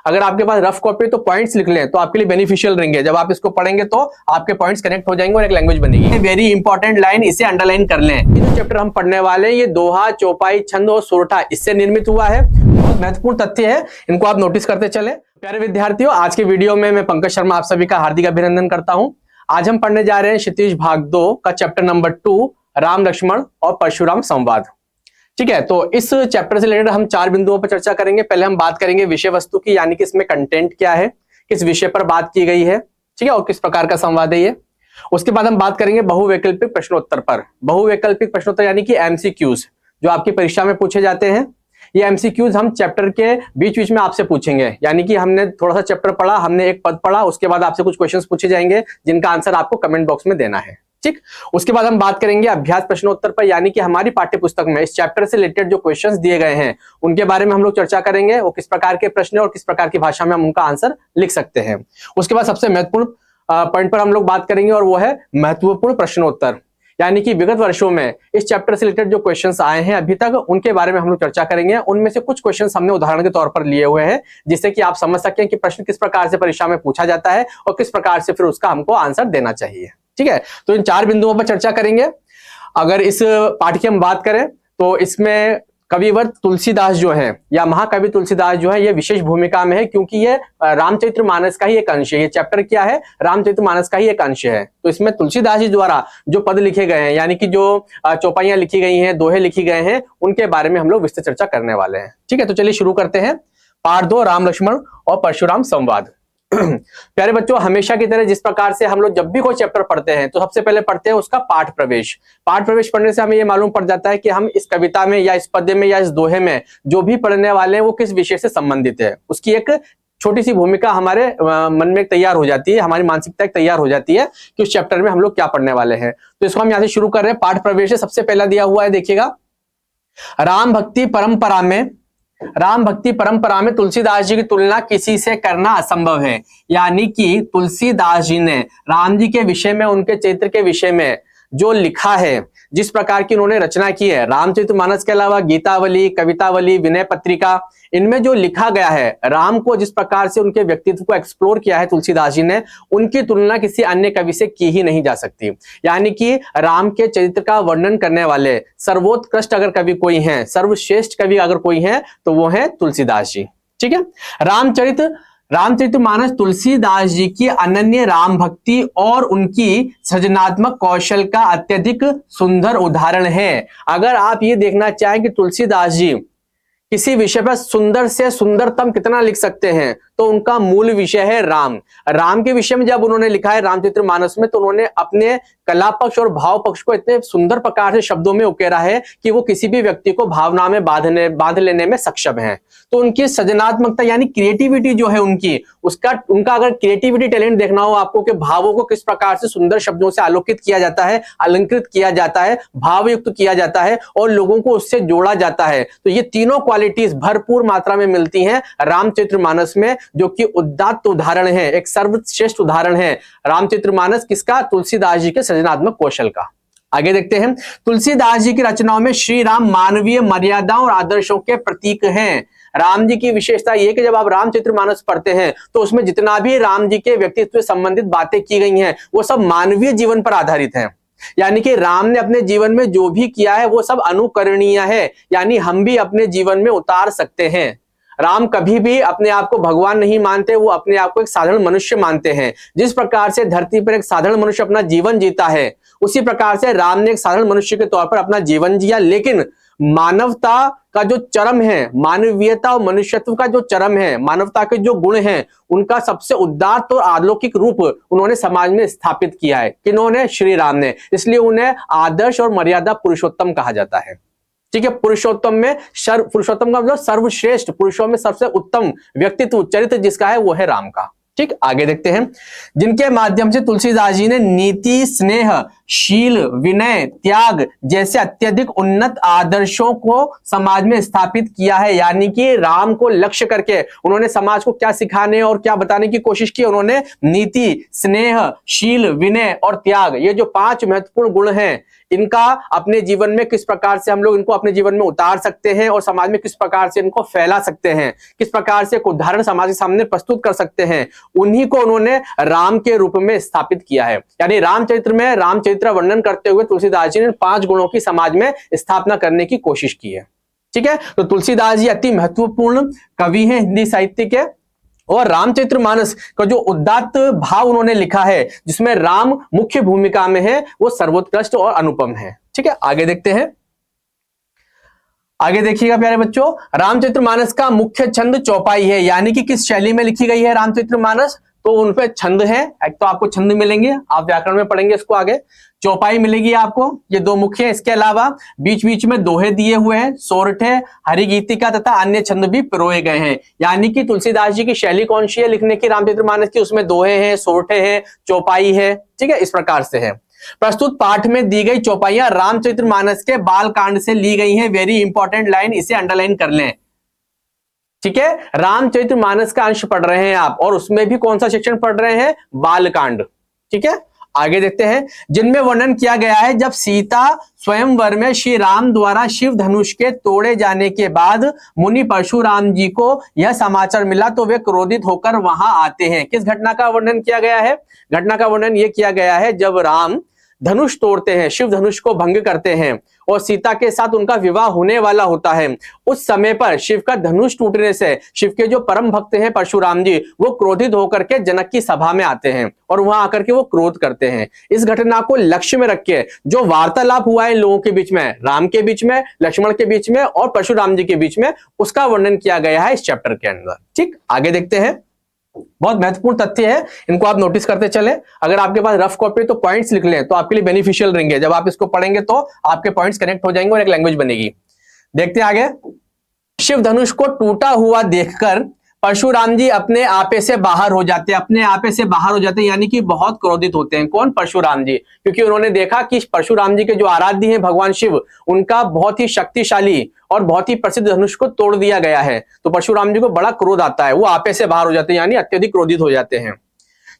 अगर आपके पास rough copy तो पॉइंट्स लिख लें तो आपके लिए बेनिफिशियल रहेंगे। जब आप इसको पढ़ेंगे तो आपके पॉइंट्स कनेक्ट हो जाएंगे और एक लैंग्वेज बनेगी। वेरी इंपॉर्टेंट लाइन, इसे अंडरलाइन कर लें। ये जो चैप्टर हम पढ़ने वाले हैं ये दोहा, चौपाई, छंद और सोरठा इससे निर्मित हुआ है। बहुत महत्वपूर्ण तथ्य है, इनको आप नोटिस करते चले। प्यारे विद्यार्थियों, आज के वीडियो में मैं पंकज शर्मा आप सभी का हार्दिक अभिनंदन करता हूं। आज हम पढ़ने जा रहे हैं क्षितिज भाग 2 का चैप्टर नंबर 2, राम लक्ष्मण और परशुराम संवाद। ठीक है, तो इस चैप्टर से रिलेटेड हम 4 बिंदुओं पर चर्चा करेंगे। पहले हम बात करेंगे विषय वस्तु की, यानी कि इसमें कंटेंट क्या है, किस विषय पर बात की गई है, ठीक है, और किस प्रकार का संवाद है ये। उसके बाद हम बात करेंगे बहुवैकल्पिक प्रश्नोत्तर पर। बहुवैकल्पिक प्रश्नोत्तर यानी कि एमसीक्यूज, जो आपकी परीक्षा में पूछे जाते हैं। ये एमसीक्यूज हम चैप्टर के बीच बीच में आपसे पूछेंगे, यानी कि हमने थोड़ा सा चैप्टर पढ़ा, हमने एक पद पढ़ा, उसके बाद आपसे कुछ क्वेश्चंस पूछे जाएंगे जिनका आंसर आपको कमेंट बॉक्स में देना है। ठीक, उसके बाद हम बात करेंगे अभ्यास प्रश्नोत्तर पर, यानी कि हमारी पाठ्य पुस्तक में इस चैप्टर से रिलेटेड जो क्वेश्चंस दिए गए हैं उनके बारे में हम लोग चर्चा करेंगे। वो किस प्रकार के प्रश्न और किस प्रकार की भाषा में हम उनका आंसर लिख सकते हैं। उसके बाद सबसे महत्वपूर्ण पॉइंट पर हम लोग बात करेंगे और वो है महत्वपूर्ण प्रश्नोत्तर, यानी कि विगत वर्षों में इस चैप्टर से रिलेटेड जो क्वेश्चंस आए हैं अभी तक उनके बारे में हम लोग चर्चा करेंगे। उनमें से कुछ क्वेश्चंस हमने उदाहरण के तौर पर लिए हुए हैं, जिससे कि आप समझ सकें कि प्रश्न किस प्रकार से परीक्षा में पूछा जाता है और किस प्रकार से फिर उसका हमको आंसर देना चाहिए। ठीक है, तो इन 4 बिंदुओं पर चर्चा करेंगे। अगर इस पाठ की हम बात करें तो इसमें कविवर तुलसीदास जो है या महाकवि तुलसीदास जो है ये विशेष भूमिका में है, क्योंकि ये रामचरितमानस का ही एक अंश है। ये चैप्टर क्या है? रामचरितमानस का ही एक अंश है। तो इसमें तुलसीदास जी द्वारा जो पद लिखे गए हैं, यानी कि जो चौपाइयां लिखी गई हैं, दोहे लिखी गए हैं, उनके बारे में हम लोग विस्तृत चर्चा करने वाले हैं। ठीक है, तो चलिए शुरू करते हैं। पाठ 2, राम लक्ष्मण और परशुराम संवाद। प्यारे बच्चों, हमेशा की तरह जिस प्रकार से हम लोग जब भी कोई चैप्टर पढ़ते हैं तो सबसे पहले पढ़ते हैं उसका पाठ प्रवेश। पाठ प्रवेश पढ़ने से हमें यह मालूम पड़ जाता है कि हम इस कविता में या इस पद्य में या इस दोहे में जो भी पढ़ने वाले हैं वो किस विषय से संबंधित है। उसकी एक छोटी सी भूमिका हमारे मन में तैयार हो जाती है, हमारी मानसिकता तैयार हो जाती है कि उस चैप्टर में हम लोग क्या पढ़ने वाले हैं। तो इसको हम यहाँ से शुरू कर रहे हैं। पाठ प्रवेश सबसे पहला दिया हुआ है, देखिएगा। राम भक्ति परंपरा में तुलसीदास जी की तुलना किसी से करना असंभव है। यानी कि तुलसीदास जी ने राम जी के विषय में, उनके चरित्र के विषय में जो लिखा है, जिस प्रकार की उन्होंने रचना की है, रामचरितमानस के अलावा गीतावली, कवितावली, विनय पत्रिका, इनमें जो लिखा गया है, राम को जिस प्रकार से उनके व्यक्तित्व को एक्सप्लोर किया है तुलसीदास जी ने, उनकी तुलना किसी अन्य कवि से की ही नहीं जा सकती। यानी कि राम के चरित्र का वर्णन करने वाले सर्वोत्कृष्ट अगर कवि कोई हैं, सर्वश्रेष्ठ कवि अगर कोई है तो वो है तुलसीदास जी। ठीक है, रामचरितमानस तुलसीदास जी की अनन्य राम भक्ति और उनकी सृजनात्मक कौशल का अत्यधिक सुंदर उदाहरण है। अगर आप ये देखना चाहें कि तुलसीदास जी किसी विषय पर सुंदर से सुंदरतम कितना लिख सकते हैं, तो उनका मूल विषय है राम। राम के विषय में जब उन्होंने लिखा है रामचरितमानस में, तो उन्होंने अपने कला पक्ष और भाव पक्ष को इतने सुंदर प्रकार से शब्दों में उकेरा है कि वो किसी भी व्यक्ति को भावना में बांध लेने में सक्षम है। तो उनकी सृजनात्मकता यानी क्रिएटिविटी जो है उनका अगर क्रिएटिविटी टैलेंट देखना हो आपको कि भावों को किस प्रकार से सुंदर शब्दों से आलोकित किया जाता है, अलंकृत किया जाता है, भावयुक्त किया जाता है और लोगों को उससे जोड़ा जाता है, तो ये तीनों क्वालिटीज भरपूर मात्रा में मिलती हैं रामचरितमानस में, जो कि उदात्त उदाहरण है, एक सर्वश्रेष्ठ उदाहरण है रामचरितमानस किसका? तुलसीदास जी के सृजनात्मक कौशल का। आगे देखते हैं। तुलसीदास जी की रचनाओं में श्री राम मानवीय मर्यादाओं और आदर्शों के प्रतीक हैं। राम जी की विशेषता यह कि जब आप रामचरितमानस पढ़ते हैं तो उसमें जितना भी राम जी के व्यक्तित्व से संबंधित बातें की गई हैं वो सब मानवीय जीवन पर आधारित हैं। यानी कि राम ने अपने जीवन में जो भी किया है वो सब अनुकरणीय है, यानी हम भी अपने जीवन में उतार सकते हैं। राम कभी भी अपने आप को भगवान नहीं मानते, वो अपने आप को एक साधारण मनुष्य मानते हैं। जिस प्रकार से धरती पर एक साधारण मनुष्य अपना जीवन जीता है, उसी प्रकार से राम ने एक साधारण मनुष्य के तौर पर अपना जीवन जिया, लेकिन मानवता का जो चरम है, मानवीयता और मनुष्यत्व का जो चरम है, मानवता के जो गुण हैं, उनका सबसे उदात्त और अलौकिक रूप उन्होंने समाज में स्थापित किया है। किन्होंने? श्री राम ने। इसलिए उन्हें आदर्श और मर्यादा पुरुषोत्तम कहा जाता है। ठीक है, पुरुषोत्तम का मतलब सर्वश्रेष्ठ, पुरुषों में सबसे उत्तम व्यक्तित्व, चरित्र जिसका है वो है राम का। ठीक, आगे देखते हैं। जिनके माध्यम से तुलसीदास जी ने नीति, स्नेह, शील, विनय, त्याग जैसे अत्यधिक उन्नत आदर्शों को समाज में स्थापित किया है। यानी कि राम को लक्ष्य करके उन्होंने समाज को क्या सिखाने और क्या बताने की कोशिश की? उन्होंने नीति, स्नेह, शील, विनय और त्याग, ये जो 5 महत्वपूर्ण गुण हैं, इनका अपने जीवन में किस प्रकार से हम लोग इनको अपने जीवन में उतार सकते हैं और समाज में किस प्रकार से इनको फैला सकते हैं, किस प्रकार से एक उदाहरण समाज के सामने प्रस्तुत कर सकते हैं, उन्हीं को उन्होंने राम के रूप में स्थापित किया है। यानी रामचरित्र में रामचरित्र वर्णन करते हुए तुलसीदास जी ने 5 गुणों की समाज में स्थापना करने की कोशिश की है। ठीक है, तो तुलसीदास जी अति महत्वपूर्ण कवि हैं हिंदी साहित्य के, और रामचरितमानस का जो उदात्त भाव उन्होंने लिखा है जिसमें राम मुख्य भूमिका में है, वो सर्वोत्कृष्ट और अनुपम है। ठीक है, आगे देखते हैं। आगे देखिएगा प्यारे बच्चों, रामचरितमानस का मुख्य छंद चौपाई है। यानी कि किस शैली में लिखी गई है रामचरितमानस, तो उन पे छंद है। एक तो आपको छंद मिलेंगे, आप व्याकरण में पढ़ेंगे इसको आगे। चौपाई मिलेगी आपको, ये 2 मुख्य है। इसके अलावा बीच बीच में दोहे दिए हुए हैं, सोरठे, हरिगीतिका तथा अन्य छंद भी पिरोए गए हैं। यानी कि तुलसीदास जी की शैली कौन सी है लिखने की रामचरितमानस की, उसमें दोहे हैं, सोरठे हैं, चौपाई है। ठीक है, इस प्रकार से है। प्रस्तुत पाठ में दी गई चौपाइयां रामचरितमानस के बालकांड से ली गई हैं। वेरी इंपॉर्टेंट लाइन, इसे अंडरलाइन कर लें। ठीक है, रामचरितमानस का अंश पढ़ रहे हैं आप, और उसमें भी कौन सा सेक्शन पढ़ रहे हैं, बालकांड। ठीक है, आगे देखते हैं। जिनमें वर्णन किया गया है जब सीता स्वयंवर में श्री राम द्वारा शिव धनुष के तोड़े जाने के बाद मुनि परशुराम जी को यह समाचार मिला तो वे क्रोधित होकर वहां आते हैं। किस घटना का वर्णन किया गया है, घटना का वर्णन यह किया गया है जब राम धनुष तोड़ते हैं, शिव धनुष को भंग करते हैं और सीता के साथ उनका विवाह होने वाला होता है। उस समय पर शिव का धनुष टूटने से शिव के जो परम भक्त हैं परशुराम जी, वो क्रोधित होकर के जनक की सभा में आते हैं और वहां आकर के वो क्रोध करते हैं। इस घटना को लक्ष्य में रख के जो वार्तालाप हुआ है लोगों के बीच में, राम के बीच में, लक्ष्मण के बीच में और परशुराम जी के बीच में, उसका वर्णन किया गया है इस चैप्टर के अंदर। ठीक, आगे देखते हैं। बहुत महत्वपूर्ण तथ्य है, इनको आप नोटिस करते चले। अगर आपके पास रफ कॉपी तो पॉइंट्स लिख लें, तो आपके लिए बेनिफिशियल रहेंगे। जब आप इसको पढ़ेंगे तो आपके पॉइंट्स कनेक्ट हो जाएंगे और एक लैंग्वेज बनेगी। देखते हैं आगे। शिव धनुष को टूटा हुआ देखकर परशुराम जी अपने आपे से बाहर हो जाते हैं, अपने आपे से बाहर हो जाते हैं, यानी कि बहुत क्रोधित होते हैं। कौन, परशुराम जी, क्योंकि उन्होंने देखा कि परशुराम जी के जो आराध्य हैं भगवान शिव, उनका बहुत ही शक्तिशाली और बहुत ही प्रसिद्ध धनुष को तोड़ दिया गया है। तो परशुराम जी को बड़ा क्रोध आता है, वो आपे से बाहर हो जाते हैं, यानी अत्यधिक क्रोधित हो जाते हैं।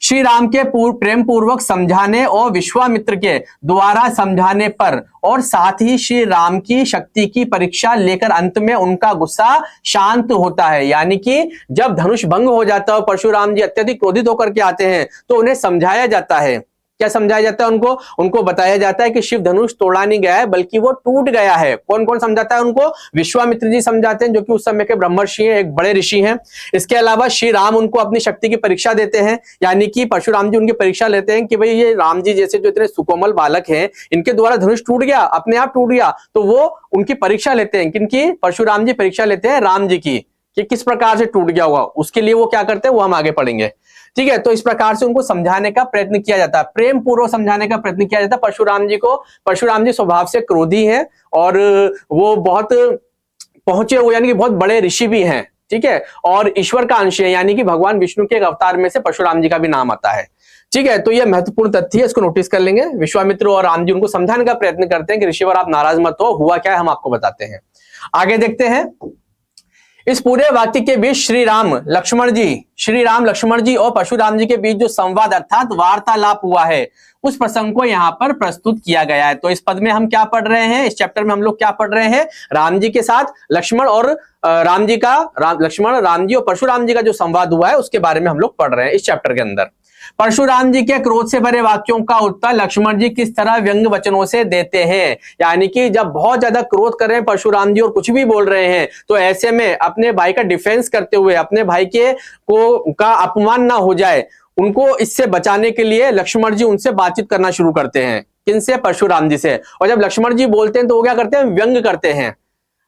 श्री राम के प्रेम पूर्वक समझाने और विश्वामित्र के द्वारा समझाने पर और साथ ही श्री राम की शक्ति की परीक्षा लेकर अंत में उनका गुस्सा शांत होता है। यानी कि जब धनुष भंग हो जाता है, परशुराम जी अत्यधिक क्रोधित होकर के आते हैं, तो उन्हें समझाया जाता है। क्या समझाया जाता है उनको बताया जाता है कि शिव धनुष तोड़ा नहीं गया है बल्कि वो टूट गया है। कौन कौन समझाता है उनको, विश्वामित्र जी समझाते हैं, जो कि उस समय के ब्रह्मर्षि हैं, एक बड़े ऋषि हैं। इसके अलावा श्री राम उनको अपनी शक्ति की परीक्षा देते हैं, यानी कि परशुराम जी उनकी परीक्षा लेते हैं कि भाई ये राम जी जैसे जो इतने सुकोमल बालक हैं, इनके द्वारा धनुष टूट गया, अपने आप टूट गया, तो वो उनकी परीक्षा लेते हैं। किनकी, परशुराम जी परीक्षा लेते हैं राम जी की, कि किस प्रकार से टूट गया होगा। उसके लिए वो क्या करते हैं वो हम आगे पढ़ेंगे। ठीक है, तो इस प्रकार से उनको समझाने का प्रयत्न किया जाता है, प्रेम पूर्वक समझाने का प्रयत्न किया जाता है परशुराम जी को। परशुराम जी स्वभाव से क्रोधी हैं और वो बहुत पहुंचे हुए, यानी कि बहुत बड़े ऋषि भी हैं। ठीक है, और ईश्वर का अंश है, यानी कि भगवान विष्णु के एक अवतार में से परशुराम जी का भी नाम आता है। ठीक है, तो यह महत्वपूर्ण तथ्य है, इसको नोटिस कर लेंगे। विश्वामित्र और राम जी उनको समझाने का प्रयत्न करते हैं कि ऋषिवर आप नाराज मत हो, हुआ क्या है हम आपको बताते हैं। आगे देखते हैं। इस पूरे वाक्य के बीच श्री राम लक्ष्मण जी और परशुराम जी के बीच जो संवाद अर्थात वार्तालाप हुआ है, उस प्रसंग को यहाँ पर प्रस्तुत किया गया है। तो इस पद में हम क्या पढ़ रहे हैं, इस चैप्टर में हम लोग क्या पढ़ रहे हैं, राम जी के साथ लक्ष्मण और राम जी और परशुराम जी का जो संवाद हुआ है उसके बारे में हम लोग पढ़ रहे हैं इस चैप्टर के अंदर। परशुराम जी के क्रोध से भरे वाक्यों का उत्तर लक्ष्मण जी किस तरह व्यंग वचनों से देते हैं। यानी कि जब बहुत ज्यादा क्रोध कर रहे हैं परशुराम जी और कुछ भी बोल रहे हैं, तो ऐसे में अपने भाई का डिफेंस करते हुए, अपने भाई का अपमान ना हो जाए, उनको इससे बचाने के लिए लक्ष्मण जी उनसे बातचीत करना शुरू करते हैं। किनसे, परशुराम जी से। और जब लक्ष्मण जी बोलते हैं तो वो क्या करते हैं, व्यंग करते हैं।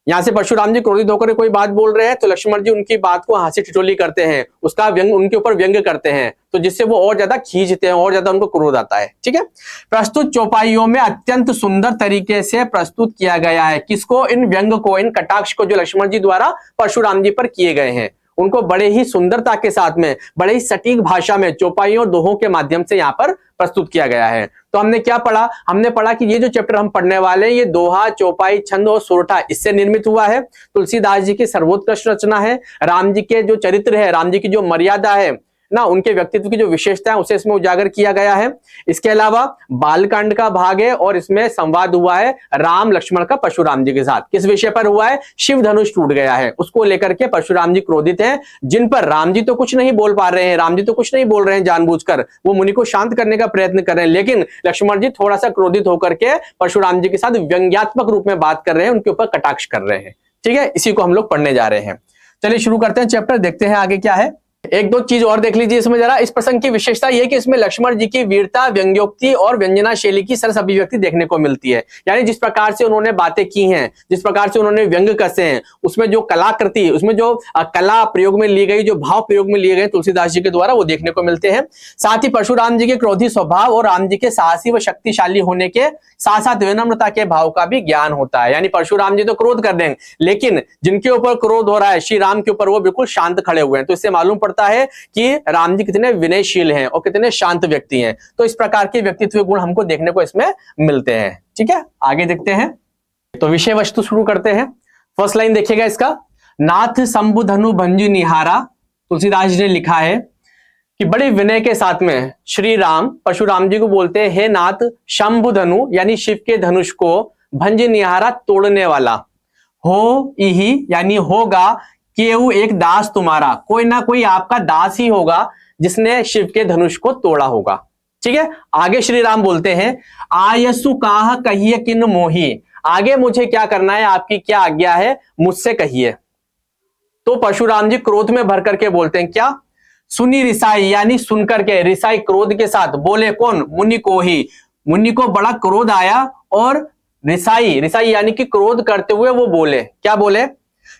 यहां से परशुराम जी क्रोधित होकर कोई बात बोल रहे हैं तो लक्ष्मण जी उनकी बात को हंसी ठिठोली करते हैं, उसका व्यंग, उनके ऊपर व्यंग करते हैं, तो जिससे वो और ज्यादा खींचते हैं, और ज्यादा उनको क्रोध आता है। ठीक है, प्रस्तुत चौपाइयों में अत्यंत सुंदर तरीके से प्रस्तुत किया गया है। किसको, इन व्यंग को, इन कटाक्ष को जो लक्ष्मण जी द्वारा परशुराम जी पर किए गए हैं, उनको बड़े ही सुंदरता के साथ में, बड़े ही सटीक भाषा में चौपाइयों और दोहों के माध्यम से यहाँ पर प्रस्तुत किया गया है। तो हमने क्या पढ़ा, हमने पढ़ा कि ये जो चैप्टर हम पढ़ने वाले हैं, ये दोहा, चौपाई, छंद और सोरठा, इससे निर्मित हुआ है। तुलसीदास जी की सर्वोत्कृष्ट रचना है। राम जी के जो चरित्र है, राम जी की जो मर्यादा है, ना, उनके व्यक्तित्व की जो विशेषता है उसे इसमें उजागर किया गया है। इसके अलावा बालकांड का भाग है और इसमें संवाद हुआ है राम लक्ष्मण का परशुराम जी के साथ। किस विषय पर हुआ है? शिव धनुष टूट गया है, उसको लेकर के परशुराम जी क्रोधित हैं, जिन पर राम जी तो कुछ नहीं बोल पा रहे हैं, राम जी तो कुछ नहीं बोल रहे हैं, जानबूझकर वो मुनि को शांत करने का प्रयत्न कर रहे हैं, लेकिन लक्ष्मण जी थोड़ा सा क्रोधित होकर के परशुराम जी के साथ व्यंग्यात्मक रूप में बात कर रहे हैं, उनके ऊपर कटाक्ष कर रहे हैं। ठीक है, इसी को हम लोग पढ़ने जा रहे हैं। चलिए शुरू करते हैं चैप्टर, देखते हैं आगे क्या है। एक दो चीज और देख लीजिए इसमें जरा। इस प्रसंग की विशेषता यह कि इसमें लक्ष्मण जी की वीरता, व्यंग्योक्ति और व्यंजना शैली की सरस अभिव्यक्ति देखने को मिलती है। यानी जिस प्रकार से उन्होंने बातें की हैं, जिस प्रकार से उन्होंने व्यंग कसे हैं, उसमें जो कलाकृति, उसमें जो कला प्रयोग में ली गई, जो भाव प्रयोग में लिए गए तुलसीदास जी के द्वारा, वो देखने को मिलते हैं। साथ ही परशुराम जी के क्रोधी स्वभाव और राम जी के साहसी व शक्तिशाली होने के साथ साथ विनम्रता के भाव का भी ज्ञान होता है। यानी परशुराम जी तो क्रोध कर देंगे, लेकिन जिनके ऊपर क्रोध हो रहा है श्री राम के ऊपर, वो बिल्कुल शांत खड़े हुए हैं। तो इससे मालूम पड़ता है कि राम जी कितने विनयशील हैं और कितने शांत व्यक्ति हैं। तो इस प्रकार के व्यक्तित्व गुण हमको देखने को इसमें मिलते हैं। ठीक है, आगे देखते हैं। तो विषय वस्तु शुरू करते हैं। फर्स्ट लाइन देखिएगा इसका, नाथ शंभु धनु भंजु निहारा। तुलसीदास जी ने लिखा है कि बड़े विनय के साथ में श्री राम परशुराम जी को बोलते हैं, हे नाथ शंभु धनु यानी शिव के धनुष को, भंज निहारा तोड़ने वाला, हो इही यानी होगा, केहू एक दास तुम्हारा, कोई ना कोई आपका दास ही होगा जिसने शिव के धनुष को तोड़ा होगा। ठीक है, आगे श्री राम बोलते हैं, आयसु काह कहिए किन मोही, आगे मुझे क्या करना है, आपकी क्या आज्ञा है, मुझसे कहिए। तो परशुराम जी क्रोध में भर करके बोलते हैं क्या, सुनी रिसाई यानी सुनकर के, रिसाई क्रोध के साथ, बोले कौन, मुनि को ही। मुनि को बड़ा क्रोध आया और रिसाई, रिसाई यानी कि क्रोध करते हुए वो बोले, क्या बोले,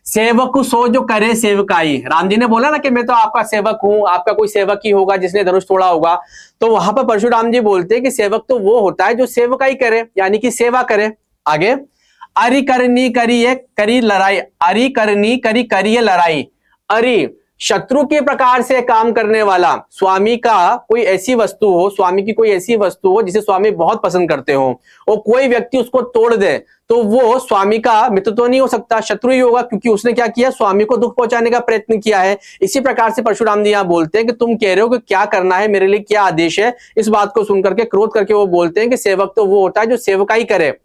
सेवक सो जो करे सेवकाई। राम जी ने बोला ना कि मैं तो आपका सेवक हूं, आपका कोई सेवक ही होगा जिसने धनुष तोड़ा होगा। तो वहां पर परशुराम जी बोलते हैं कि सेवक तो वो होता है जो सेवकाई करे, यानी कि सेवा करे। आगे, अरि करनी करिए करी लड़ाई, अरि करनी करी करिए लड़ाई। अरि शत्रु के प्रकार से काम करने वाला, स्वामी का कोई ऐसी वस्तु हो, स्वामी की कोई ऐसी वस्तु हो जिसे स्वामी बहुत पसंद करते हो, और कोई व्यक्ति उसको तोड़ दे, तो वो स्वामी का मित्र तो नहीं हो सकता, शत्रु ही होगा, क्योंकि उसने क्या किया, स्वामी को दुख पहुंचाने का प्रयत्न किया है। इसी प्रकार से परशुराम जी यहाँ बोलते हैं कि तुम कह रहे हो कि क्या करना है, मेरे लिए क्या आदेश है। इस बात को सुनकर के क्रोध करके वो बोलते हैं कि सेवक तो वो होता है जो सेवकाई करे,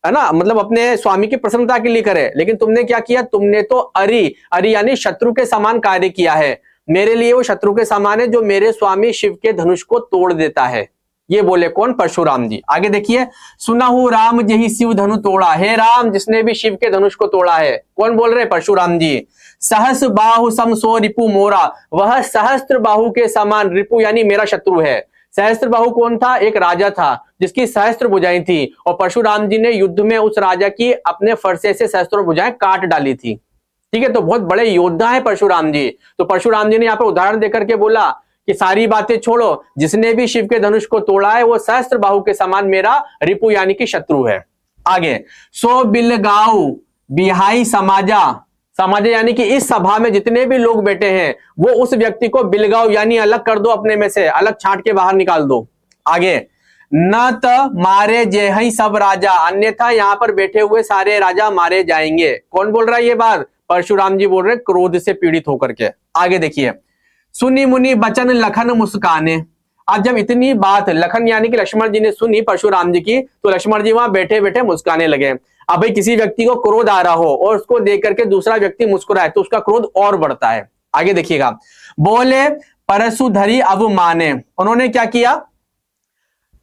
है ना, मतलब अपने स्वामी की प्रसन्नता के लिए करे। लेकिन तुमने क्या किया, तुमने तो अरि, अरि यानी शत्रु के समान कार्य किया है। मेरे लिए वो शत्रु के समान है जो मेरे स्वामी शिव के धनुष को तोड़ देता है। ये बोले कौन, परशुराम जी। आगे देखिए, सुनहु राम जही शिव धनु तोड़ा, हे राम जिसने भी शिव के धनुष को तोड़ा है। कौन बोल रहे, परशुराम जी। सहस बाहु सम सो रिपु मोरा, वह सहस्त्र बाहु के समान, रिपु यानी मेरा शत्रु है। सहस्त्र बाहु कौन था, एक राजा था जिसकी सहस्त्र भुजाएं थी, और परशुराम जी ने युद्ध में उस राजा की अपने फरसे से सहस्त्रों भुजाएं काट डाली थी। ठीक है, तो बहुत बड़े योद्धा है परशुराम जी। तो परशुराम जी ने यहाँ पर उदाहरण देकर के बोला कि सारी बातें छोड़ो, जिसने भी शिव के धनुष को तोड़ा है वो सहस्त्र बाहु के समान मेरा रिपु यानी कि शत्रु है। आगे, सो बिलगाऊ बिहाई समाजा, समाज यानी कि इस सभा में जितने भी लोग बैठे हैं वो उस व्यक्ति को बिलगाओ यानी अलग कर दो, अपने में से अलग छांट के बाहर निकाल दो। आगे, न त मारे जेहि सब राजा, अन्यथा यहाँ पर बैठे हुए सारे राजा मारे जाएंगे। कौन बोल रहा है ये बात, परशुराम जी बोल रहे, क्रोध से पीड़ित होकर के। आगे देखिए, सुनी मुनि बचन लखन मुस्काने। अब जब इतनी बात लखन यानी कि लक्ष्मण जी ने सुनी परशुराम जी की, तो लक्ष्मण जी वहां बैठे बैठे मुस्काने लगे। अब भाई किसी व्यक्ति को क्रोध आ रहा हो और उसको देख करके दूसरा व्यक्ति मुस्कुराए तो उसका क्रोध और बढ़ता है। आगे देखिएगा, बोले परशुधरी अवमाने, उन्होंने क्या किया,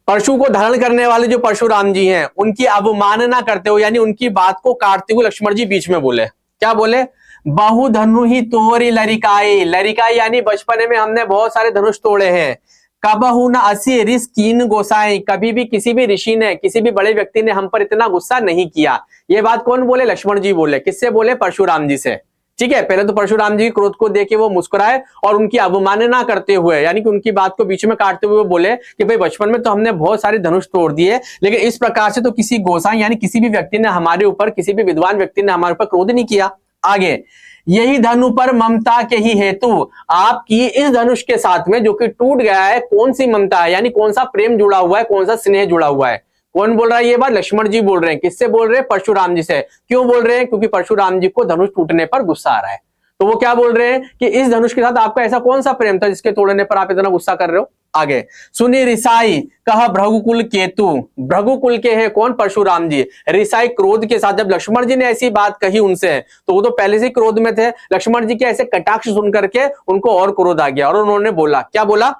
परशु को धारण करने वाले जो परशुराम जी हैं उनकी अवमानना करते हुए यानी उनकी बात को काटते हुए लक्ष्मण जी बीच में बोले, क्या बोले, बहु धनु ही तोरी लरिकाई। लरिकाई यानी बचपन में हमने बहुत सारे धनुष तोड़े हैं। कबहु न असी ऋष कीन गोसाई, कभी भी किसी भी ऋषि ने, किसी भी बड़े व्यक्ति ने हम पर इतना गुस्सा नहीं किया। ये बात कौन बोले, लक्ष्मण जी बोले। किससे बोले, परशुराम जी से। ठीक है, पहले तो परशुराम जी क्रोध को देख के वो मुस्कुराए और उनकी अवमानना करते हुए यानी कि उनकी बात को बीच में काटते हुए बोले कि भाई बचपन में तो हमने बहुत सारे धनुष तोड़ दिए, लेकिन इस प्रकार से तो किसी गोसाई यानी किसी भी व्यक्ति ने हमारे ऊपर, किसी भी विद्वान व्यक्ति ने हमारे ऊपर क्रोध नहीं किया। आगे, यही धनु पर ममता के ही हेतु, आपकी इस धनुष के साथ में जो कि टूट गया है, कौन सी ममता है यानी कौन सा प्रेम जुड़ा हुआ है, कौन सा स्नेह जुड़ा हुआ है। कौन बोल रहा है ये बात, लक्ष्मण जी बोल रहे हैं। किससे बोल रहे हैं, परशुराम जी से। क्यों बोल रहे हैं, क्योंकि परशुराम जी को धनुष टूटने पर गुस्सा आ रहा है। तो वो क्या बोल रहे हैं कि इस धनुष के साथ आपका ऐसा कौन सा प्रेम था जिसके तोड़ने पर आप इतना गुस्सा कर रहे हो। आगे सुनी रिसाई कहा भृगुकुल केतु, भृगुकुल के हैं कौन, परशुराम जी। रिसाई क्रोध के साथ, जब लक्ष्मण जी ने ऐसी बात कही उनसे तो वो तो पहले से क्रोध में थे, लक्ष्मण जी के ऐसे कटाक्ष सुन करके उनको और क्रोध आ गया और उन्होंने बोला, क्या बोला,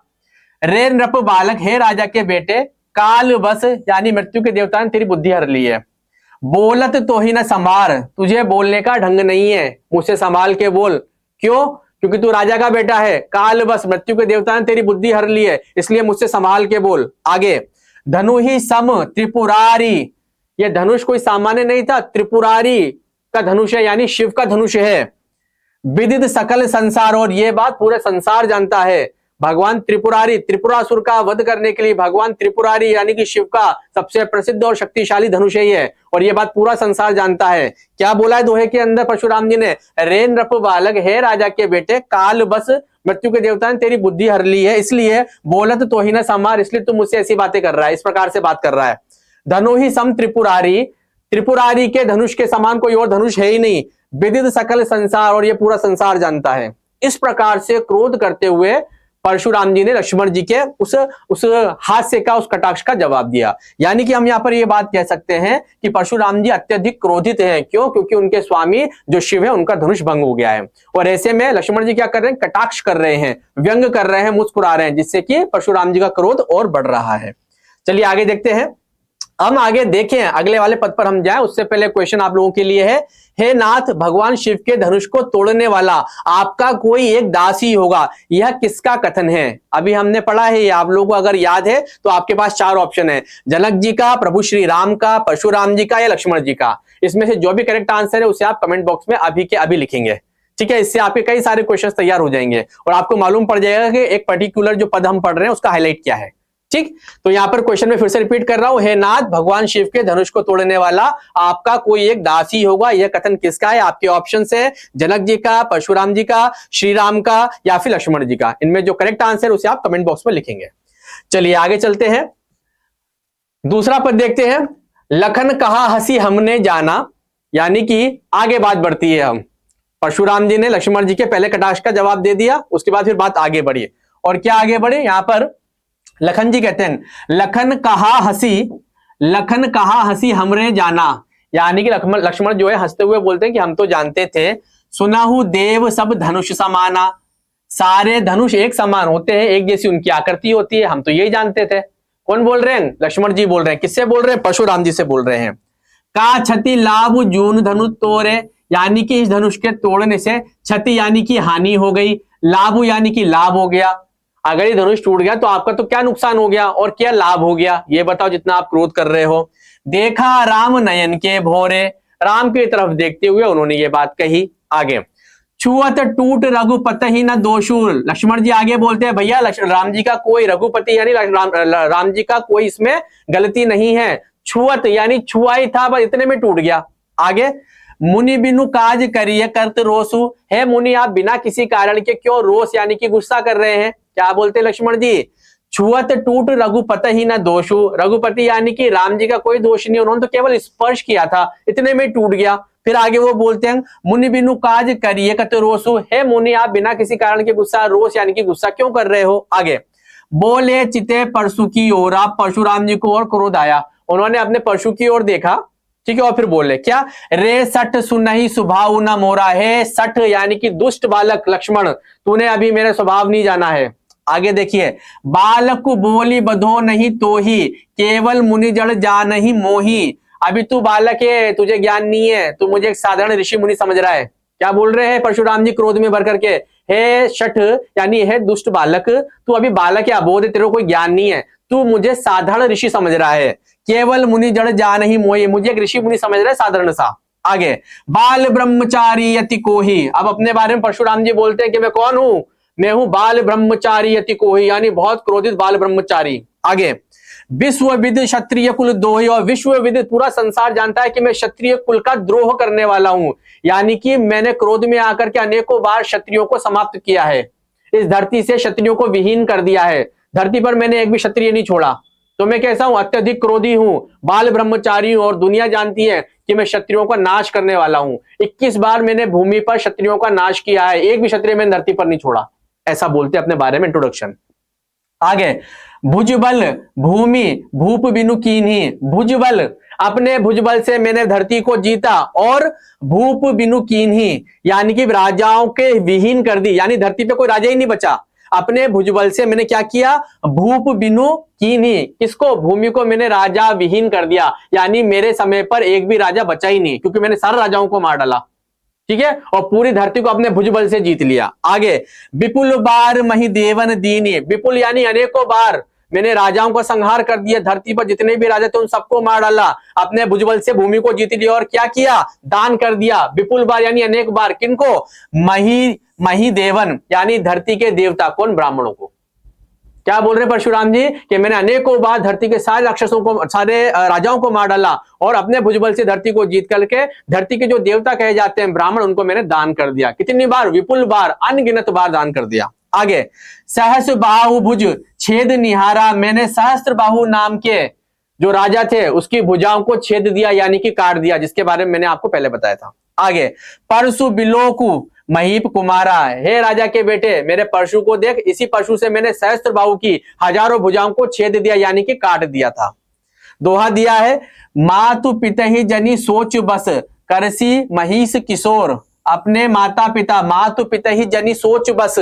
रे नृप बालक, हे राजा के बेटे, काल बस यानी मृत्यु के देवता ने तेरी बुद्धि हर ली है, बोलत तो ही न संभार, तुझे बोलने का ढंग नहीं है, मुझसे संभाल के बोल। क्यों, क्योंकि तू राजा का बेटा है, काल बस मृत्यु के देवता ने तेरी बुद्धि हर ली है, इसलिए मुझसे संभाल के बोल। आगे धनु ही सम त्रिपुरारी, ये धनुष कोई सामान्य नहीं था, त्रिपुरारी का धनुष है यानी शिव का धनुष है। विदित सकल संसार, और ये बात पूरे संसार जानता है, भगवान त्रिपुरारी, त्रिपुरासुर का वध करने के लिए भगवान त्रिपुरारी यानी कि शिव का सबसे प्रसिद्ध और शक्तिशाली धनुष ही है, और यह बात पूरा संसार जानता है। क्या बोला है दोहे के अंदर परशुराम जी ने, रे नृप बालक, हे राजा के बेटे, काल बस मृत्यु के देवता ने तेरी बुद्धि हर ली है, इसलिए बोलत तो ही न संभार, इसलिए तू मुझसे ऐसी बातें कर रहा है, इस प्रकार से बात कर रहा है। धनु ही सम त्रिपुरारी, त्रिपुरारी के धनुष के समान कोई और धनुष है ही नहीं, विदित सकल संसार, और ये पूरा संसार जानता है। इस प्रकार से क्रोध करते हुए परशुराम जी ने लक्ष्मण जी के उस हास्य का, उस कटाक्ष का जवाब दिया। यानी कि हम यहाँ पर यह बात कह सकते हैं कि परशुराम जी अत्यधिक क्रोधित हैं। क्यों, क्योंकि उनके स्वामी जो शिव है उनका धनुष भंग हो गया है, और ऐसे में लक्ष्मण जी क्या कर रहे हैं, कटाक्ष कर रहे हैं, व्यंग कर रहे हैं, मुस्कुरा रहे हैं, जिससे कि परशुराम जी का क्रोध और बढ़ रहा है। चलिए आगे देखते हैं। हम आगे देखें, अगले वाले पद पर हम जाएं, उससे पहले क्वेश्चन आप लोगों के लिए है, हे नाथ, भगवान शिव के धनुष को तोड़ने वाला आपका कोई एक दास ही होगा, यह किसका कथन है। अभी हमने पढ़ा है, आप लोगों को अगर याद है तो आपके पास 4 ऑप्शन है, जनक जी का, प्रभु श्री राम का, परशुराम जी का या लक्ष्मण जी का। इसमें से जो भी करेक्ट आंसर है उसे आप कमेंट बॉक्स में अभी के अभी लिखेंगे, ठीक है। इससे आपके कई सारे क्वेश्चन तैयार हो जाएंगे और आपको मालूम पड़ जाएगा कि एक पर्टिकुलर जो पद हम पढ़ रहे हैं उसका हाईलाइट क्या है, ठीक। तो यहां पर क्वेश्चन में फिर से रिपीट कर रहा हूं, हे नाथ, भगवान शिव के धनुष को तोड़ने वाला आपका कोई एक दासी होगा, यह कथन किसका है। आपके ऑप्शन है जनक जी का, परशुराम जी का, श्री राम का या फिर लक्ष्मण जी का। इनमें जो करेक्ट आंसर उसे आप कमेंट बॉक्स में लिखेंगे। चलिए आगे चलते हैं, दूसरा पद देखते हैं। लखन कहा हंसी हमने जाना, यानी कि आगे बात बढ़ती है। हम परशुराम जी ने लक्ष्मण जी के पहले कटाक्ष का जवाब दे दिया, उसके बाद फिर बात आगे बढ़ी, और क्या आगे बढ़े, यहां पर लखन जी कहते हैं, लखन कहा हंसी हमरे जाना, यानी कि लक्ष्मण जो है हंसते हुए बोलते हैं कि हम तो जानते थे। सुनाहु देव सब धनुष समाना, सारे धनुष एक समान होते हैं, एक जैसी उनकी आकृति होती है, हम तो यही जानते थे। कौन बोल रहे हैं, लक्ष्मण जी बोल रहे हैं। किससे बोल रहे हैं, परशुराम जी से बोल रहे हैं। का क्षति लाभ जून धनुष तोड़े, यानी कि इस धनुष के तोड़ने से क्षति यानी कि हानि हो गई, लाभ यानी कि लाभ हो गया। अगर ये धनुष टूट गया तो आपका तो क्या नुकसान हो गया और क्या लाभ हो गया, ये बताओ जितना आप क्रोध कर रहे हो। देखा राम नयन के भोरे, राम की तरफ देखते हुए उन्होंने ये बात कही। आगे छुअत टूट रघुपति ही न दोषुर, लक्ष्मण जी आगे बोलते हैं, भैया राम जी का कोई, रघुपति यानी राम जी का कोई इसमें गलती नहीं है। छुअत यानी छुआ ही था, बस इतने में टूट गया। आगे मुनि बिनु काज करिए करत रोसु, है मुनि आप बिना किसी कारण के क्यों रोष यानी कि गुस्सा कर रहे हैं। क्या बोलते लक्ष्मण जी, छुअत टूट रघुपति ही न दोषु, रघुपति यानी कि राम जी का कोई दोष नहीं, उन्होंने तो केवल स्पर्श किया था, इतने में टूट गया। फिर आगे वो बोलते हैं, मुनि बिनु काज करिए करत रोसु, है मुनि आप बिना किसी कारण के गुस्सा, रोष यानी कि गुस्सा क्यों कर रहे हो। आगे बोले चिते परशु की ओर, आप परशुराम जी को और क्रोध आया, उन्होंने अपने परशु की ओर देखा, ठीक है, और फिर बोले क्या, रे सठ सुनहि स्वभाव न मोरा, है सठ यानी कि दुष्ट बालक लक्ष्मण, तूने अभी मेरा स्वभाव नहीं जाना है। आगे देखिए, बालक बोली बधो नहीं तो ही, केवल मुनि जड़ जान ही मोही, अभी तू बालक है, तुझे ज्ञान नहीं है, तू मुझे एक साधारण ऋषि मुनि समझ रहा है। क्या बोल रहे हैं परशुराम जी क्रोध में भर करके, हे शठ यानी है दुष्ट बालक, तू अभी बालक है, अबोध है, तेरे को कोई ज्ञान नहीं है, तू मुझे साधारण ऋषि समझ रहा है। केवल मुनि जड़ जान ही मोही, मुझे एक ऋषि मुनि समझ रहा है साधारण सा। आगे बाल ब्रह्मचारी यति कोही, अब अपने बारे में परशुराम जी बोलते हैं कि मैं कौन हूं, मैं हूं बाल ब्रह्मचारी यति कोही, यानी बहुत क्रोधित बाल ब्रह्मचारी। आगे विश्वविद क्षत्रिय कुल दोही, और विश्वविद पूरा संसार जानता है कि मैं क्षत्रिय कुल का द्रोह करने वाला हूं, यानी कि मैंने क्रोध में आकर के अनेकों बार क्षत्रियों को समाप्त किया है, इस धरती से क्षत्रियों को विहीन कर दिया है, धरती पर मैंने एक भी क्षत्रिय नहीं छोड़ा। तो मैं कैसा हूं, अत्यधिक क्रोधी हूं, बाल ब्रह्मचारी हूं, और दुनिया जानती है कि मैं क्षत्रियों का नाश करने वाला हूं। 21 बार मैंने भूमि पर क्षत्रियों का नाश किया है, एक भी क्षत्रिय मैंने धरती पर नहीं छोड़ा। ऐसा बोलते अपने बारे में इंट्रोडक्शन। आगे, भुजबल भूमि भूप बिनु कीन्ही। भुजबल, अपने भुजबल से मैंने धरती को जीता, और भूप बिनु कीन्ही यानी कि राजाओं के विहीन कर दी, यानी धरती पे कोई राजा ही नहीं बचा। अपने भुजबल से मैंने क्या किया? भूप बिनु कीन्ही, किसको? भूमि को मैंने राजा विहीन कर दिया, यानी मेरे समय पर एक भी राजा बचा ही नहीं, क्योंकि मैंने सारे राजाओं को मार डाला। ठीक है, और पूरी धरती को अपने भुजबल से जीत लिया। आगे, विपुल बार मही देवन दीनी। विपुल यानी अनेकों बार मैंने राजाओं का संहार कर दिया, धरती पर जितने भी राजा थे उन सबको मार डाला, अपने भुजबल से भूमि को जीत लिया, और क्या किया? दान कर दिया। विपुल बार यानी अनेक बार, किनको? मही देवन यानी धरती के देवता, कौन? ब्राह्मणों को। क्या बोल रहे परशुराम जी? कि मैंने अनेकों बार धरती के सारे राक्षसों को, सारे राजाओं को मार डाला, और अपने भुजबल से धरती को जीत करके धरती के जो देवता कहे जाते हैं ब्राह्मण, उनको मैंने दान कर दिया। कितनी बार? विपुल बार, अनगिनत बार दान कर दिया। आगे, सहस्र बाहु भुज छेद निहारा। मैंने सहस्त्र बाहु नाम के जो राजा थे उसकी भुजाओं को छेद दिया, यानी कि काट दिया, जिसके बारे में मैंने आपको पहले बताया था। आगे, परशु बिलोकु महीप कुमारा। हे राजा के बेटे, मेरे परशु को देख, इसी परशु से मैंने सहस्त्र बाहु की हजारों भुजाओं को छेद दिया, यानी कि काट दिया था। दोहा दिया है, मातु पितहि जनी सोच बस करसी महिष किशोर। अपने माता पिता, मातु पितहि जनी सोच बस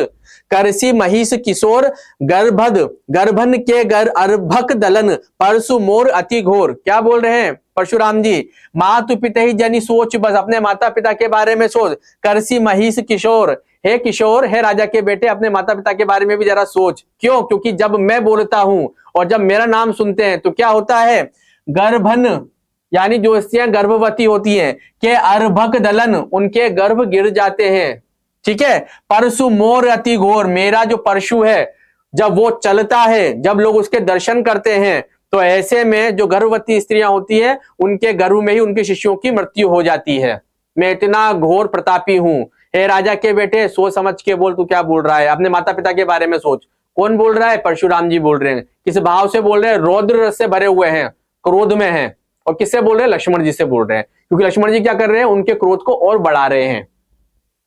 करसी महिष किशोर, गर्भन के अर्भक दलन परसु मोर अति घोर। क्या बोल रहे हैं परशुराम जी? मातु पितहि जनी सोच बस, अपने माता पिता के बारे में सोच, करसी महिष किशोर। हे किशोर, हे राजा के बेटे, अपने माता पिता के बारे में भी जरा सोच। क्यों? क्योंकि जब मैं बोलता हूं और जब मेरा नाम सुनते हैं तो क्या होता है? गर्भन यानी जो स्त्रियां गर्भवती होती हैं, के अर्भक दलन, उनके गर्भ गिर जाते हैं। ठीक है, परशु मोर अति घोर, मेरा जो परशु है जब वो चलता है, जब लोग उसके दर्शन करते हैं, तो ऐसे में जो गर्भवती स्त्रियां होती है उनके गर्भ में ही उनके शिशुओं की मृत्यु हो जाती है। मैं इतना घोर प्रतापी हूं। हे राजा के बेटे, सोच समझ के बोल, तू क्या बोल रहा है? अपने माता पिता के बारे में सोच। कौन बोल रहा है? परशुराम जी बोल रहे हैं। किस भाव से बोल रहे हैं? रौद्र रस से भरे हुए हैं, क्रोध में हैं। और किससे बोल रहे हैं? लक्ष्मण जी से बोल रहे हैं, क्योंकि लक्ष्मण जी क्या कर रहे हैं? उनके क्रोध को और बढ़ा रहे हैं।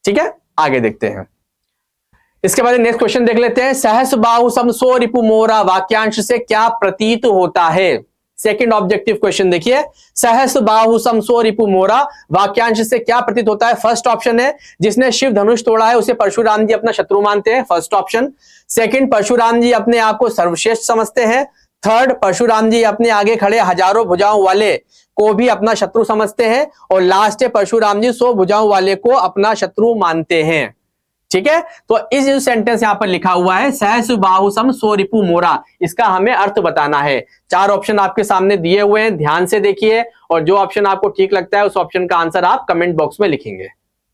ठीक है, आगे देखते हैं। इसके बाद नेक्स्ट क्वेश्चन देख लेते हैं। सहस बाहु समसो रिपु मोरा वाक्यांश से क्या प्रतीत होता है? सेकंड ऑब्जेक्टिव क्वेश्चन देखिए, सहस बाहु समसो रिपु मोरा वाक्यांश से क्या प्रतीत होता है? फर्स्ट ऑप्शन है, जिसने शिव धनुष तोड़ा है उसे परशुराम जी अपना शत्रु मानते हैं, फर्स्ट ऑप्शन। सेकंड, परशुराम जी अपने आप को सर्वश्रेष्ठ समझते हैं। थर्ड, परशुराम जी अपने आगे खड़े हजारों भुजाओं वाले को भी अपना शत्रु समझते हैं। और लास्ट है, परशुराम जी 100 भुजाओं वाले को अपना शत्रु मानते हैं। ठीक है, तो इस जो सेंटेंस यहां पर लिखा हुआ है, सहस बाहु सम सो रिपु मोरा, इसका हमें अर्थ बताना है। 4 ऑप्शन आपके सामने दिए हुए हैं, ध्यान से देखिए, और जो ऑप्शन आपको ठीक लगता है उस ऑप्शन का आंसर आप कमेंट बॉक्स में लिखेंगे।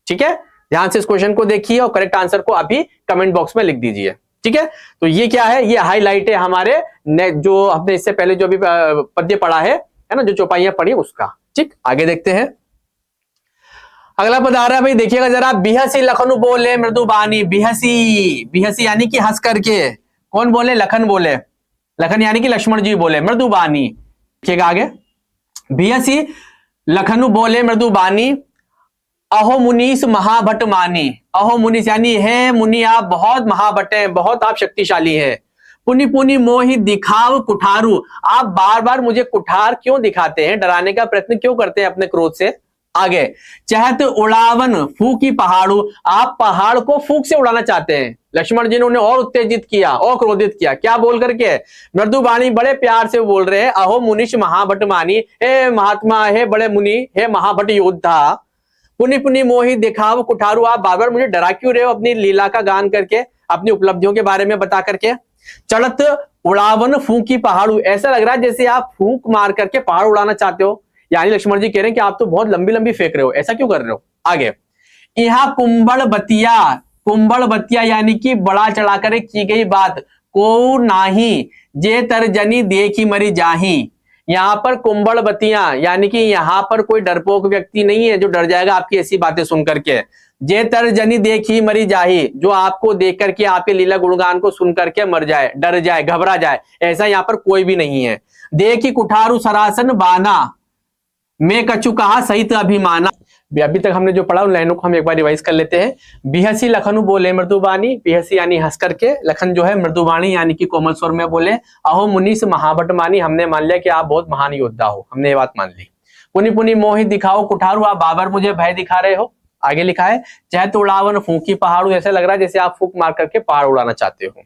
ठीक है, ध्यान से इस क्वेश्चन को देखिए और करेक्ट आंसर को अभी कमेंट बॉक्स में लिख दीजिए। ठीक है, तो ये क्या है? ये हाईलाइट है हमारे जो हमने इससे पहले जो भी पद्य पढ़ा है ना, जो चौपाइयां पढ़ी उसका। ठीक, आगे देखते हैं। अगला पद आ रहा है भाई, देखिएगा जरा। बिहसी लखनु बोले मृदुबानी। बिहसी, बिहसी यानी कि हंस करके। कौन बोले? लखन बोले। लखन यानी कि लक्ष्मण जी बोले। मृदुबानी, देखिएगा आगे। बिहसी लखनु बोले मृदुबानी, अहो मुनीस महाभट मानी। अहो मुनीस यानी हे मुनि, आप बहुत महाभट हैं, बहुत आप शक्तिशाली हैं। पुनि पुनि मोहि दिखाव कुठारू, आप बार बार मुझे कुठार क्यों दिखाते हैं? डराने का प्रयत्न क्यों करते हैं अपने क्रोध से? आगे, चहत उड़ावन फूकी पहाड़ू, आप पहाड़ को फूक से उड़ाना चाहते हैं। लक्ष्मण जी ने उन्हें और उत्तेजित किया और क्रोधित किया। क्या बोल करके? मृदुबाणी, बड़े प्यार से बोल रहे हैं। अहो मुनिश महाभट मानी, हे महात्मा, हे बड़े मुनि, हे महाभट योद्धा। पुनि पुनि मोहि दिखाव कुठारू, आप बार बार मुझे डरा क्यों रहे हो अपनी लीला का गान करके, अपनी उपलब्धियों के बारे में बता करके? चढ़त उड़ावन फूकी पहाड़ू, ऐसा लग रहा है जैसे आप फूंक मार करके पहाड़ उड़ाना चाहते हो। यानी लक्ष्मण जी कह रहे हैं कि आप तो बहुत लंबी लंबी फेंक रहे हो, ऐसा क्यों कर रहे हो? आगे, यहाँ कुंभड़ बतिया, कुंभड़ बतिया यानी कि बड़ा चढ़ा कर की गई बात। को नाही जे तरजनी देखी मरी जाही, यहां पर कुंभड़ बतिया यानी कि यहां पर कोई डरपोक व्यक्ति नहीं है जो डर जाएगा आपकी ऐसी बातें सुन करके। जे तरजनी देखी मरी जाही, जो आपको देख करके आपके लीला गुणगान को सुन करके मर जाए, डर जाए, घबरा जाए, ऐसा यहां पर कोई भी नहीं है। देखी कुठारू सरासन बाना, मैं कछु कहा सहित अभिमाना। अभी तक हमने जो पढ़ा उन लाइनों को हम एक बार रिवाइज कर लेते हैं। बिहसी लखनु बोले मृदुबानी, बिहसी यानी हंस करके, लखन जो है मृदुबानी यानी कि कोमल स्वर में बोले। अहो मुनीस महाभट मानी, हमने मान लिया कि आप बहुत महान योद्धा हो, हमने ये बात मान ली। पुनि पुनि मोहि दिखाओ कुठारू, आप बाबर मुझे भय दिखा रहे हो। आगे लिखा है चहत उड़ावन फूकी पहाड़ू, ऐसा लग रहा है जैसे आप फूक मार करके पहाड़ उड़ाना चाहते हो।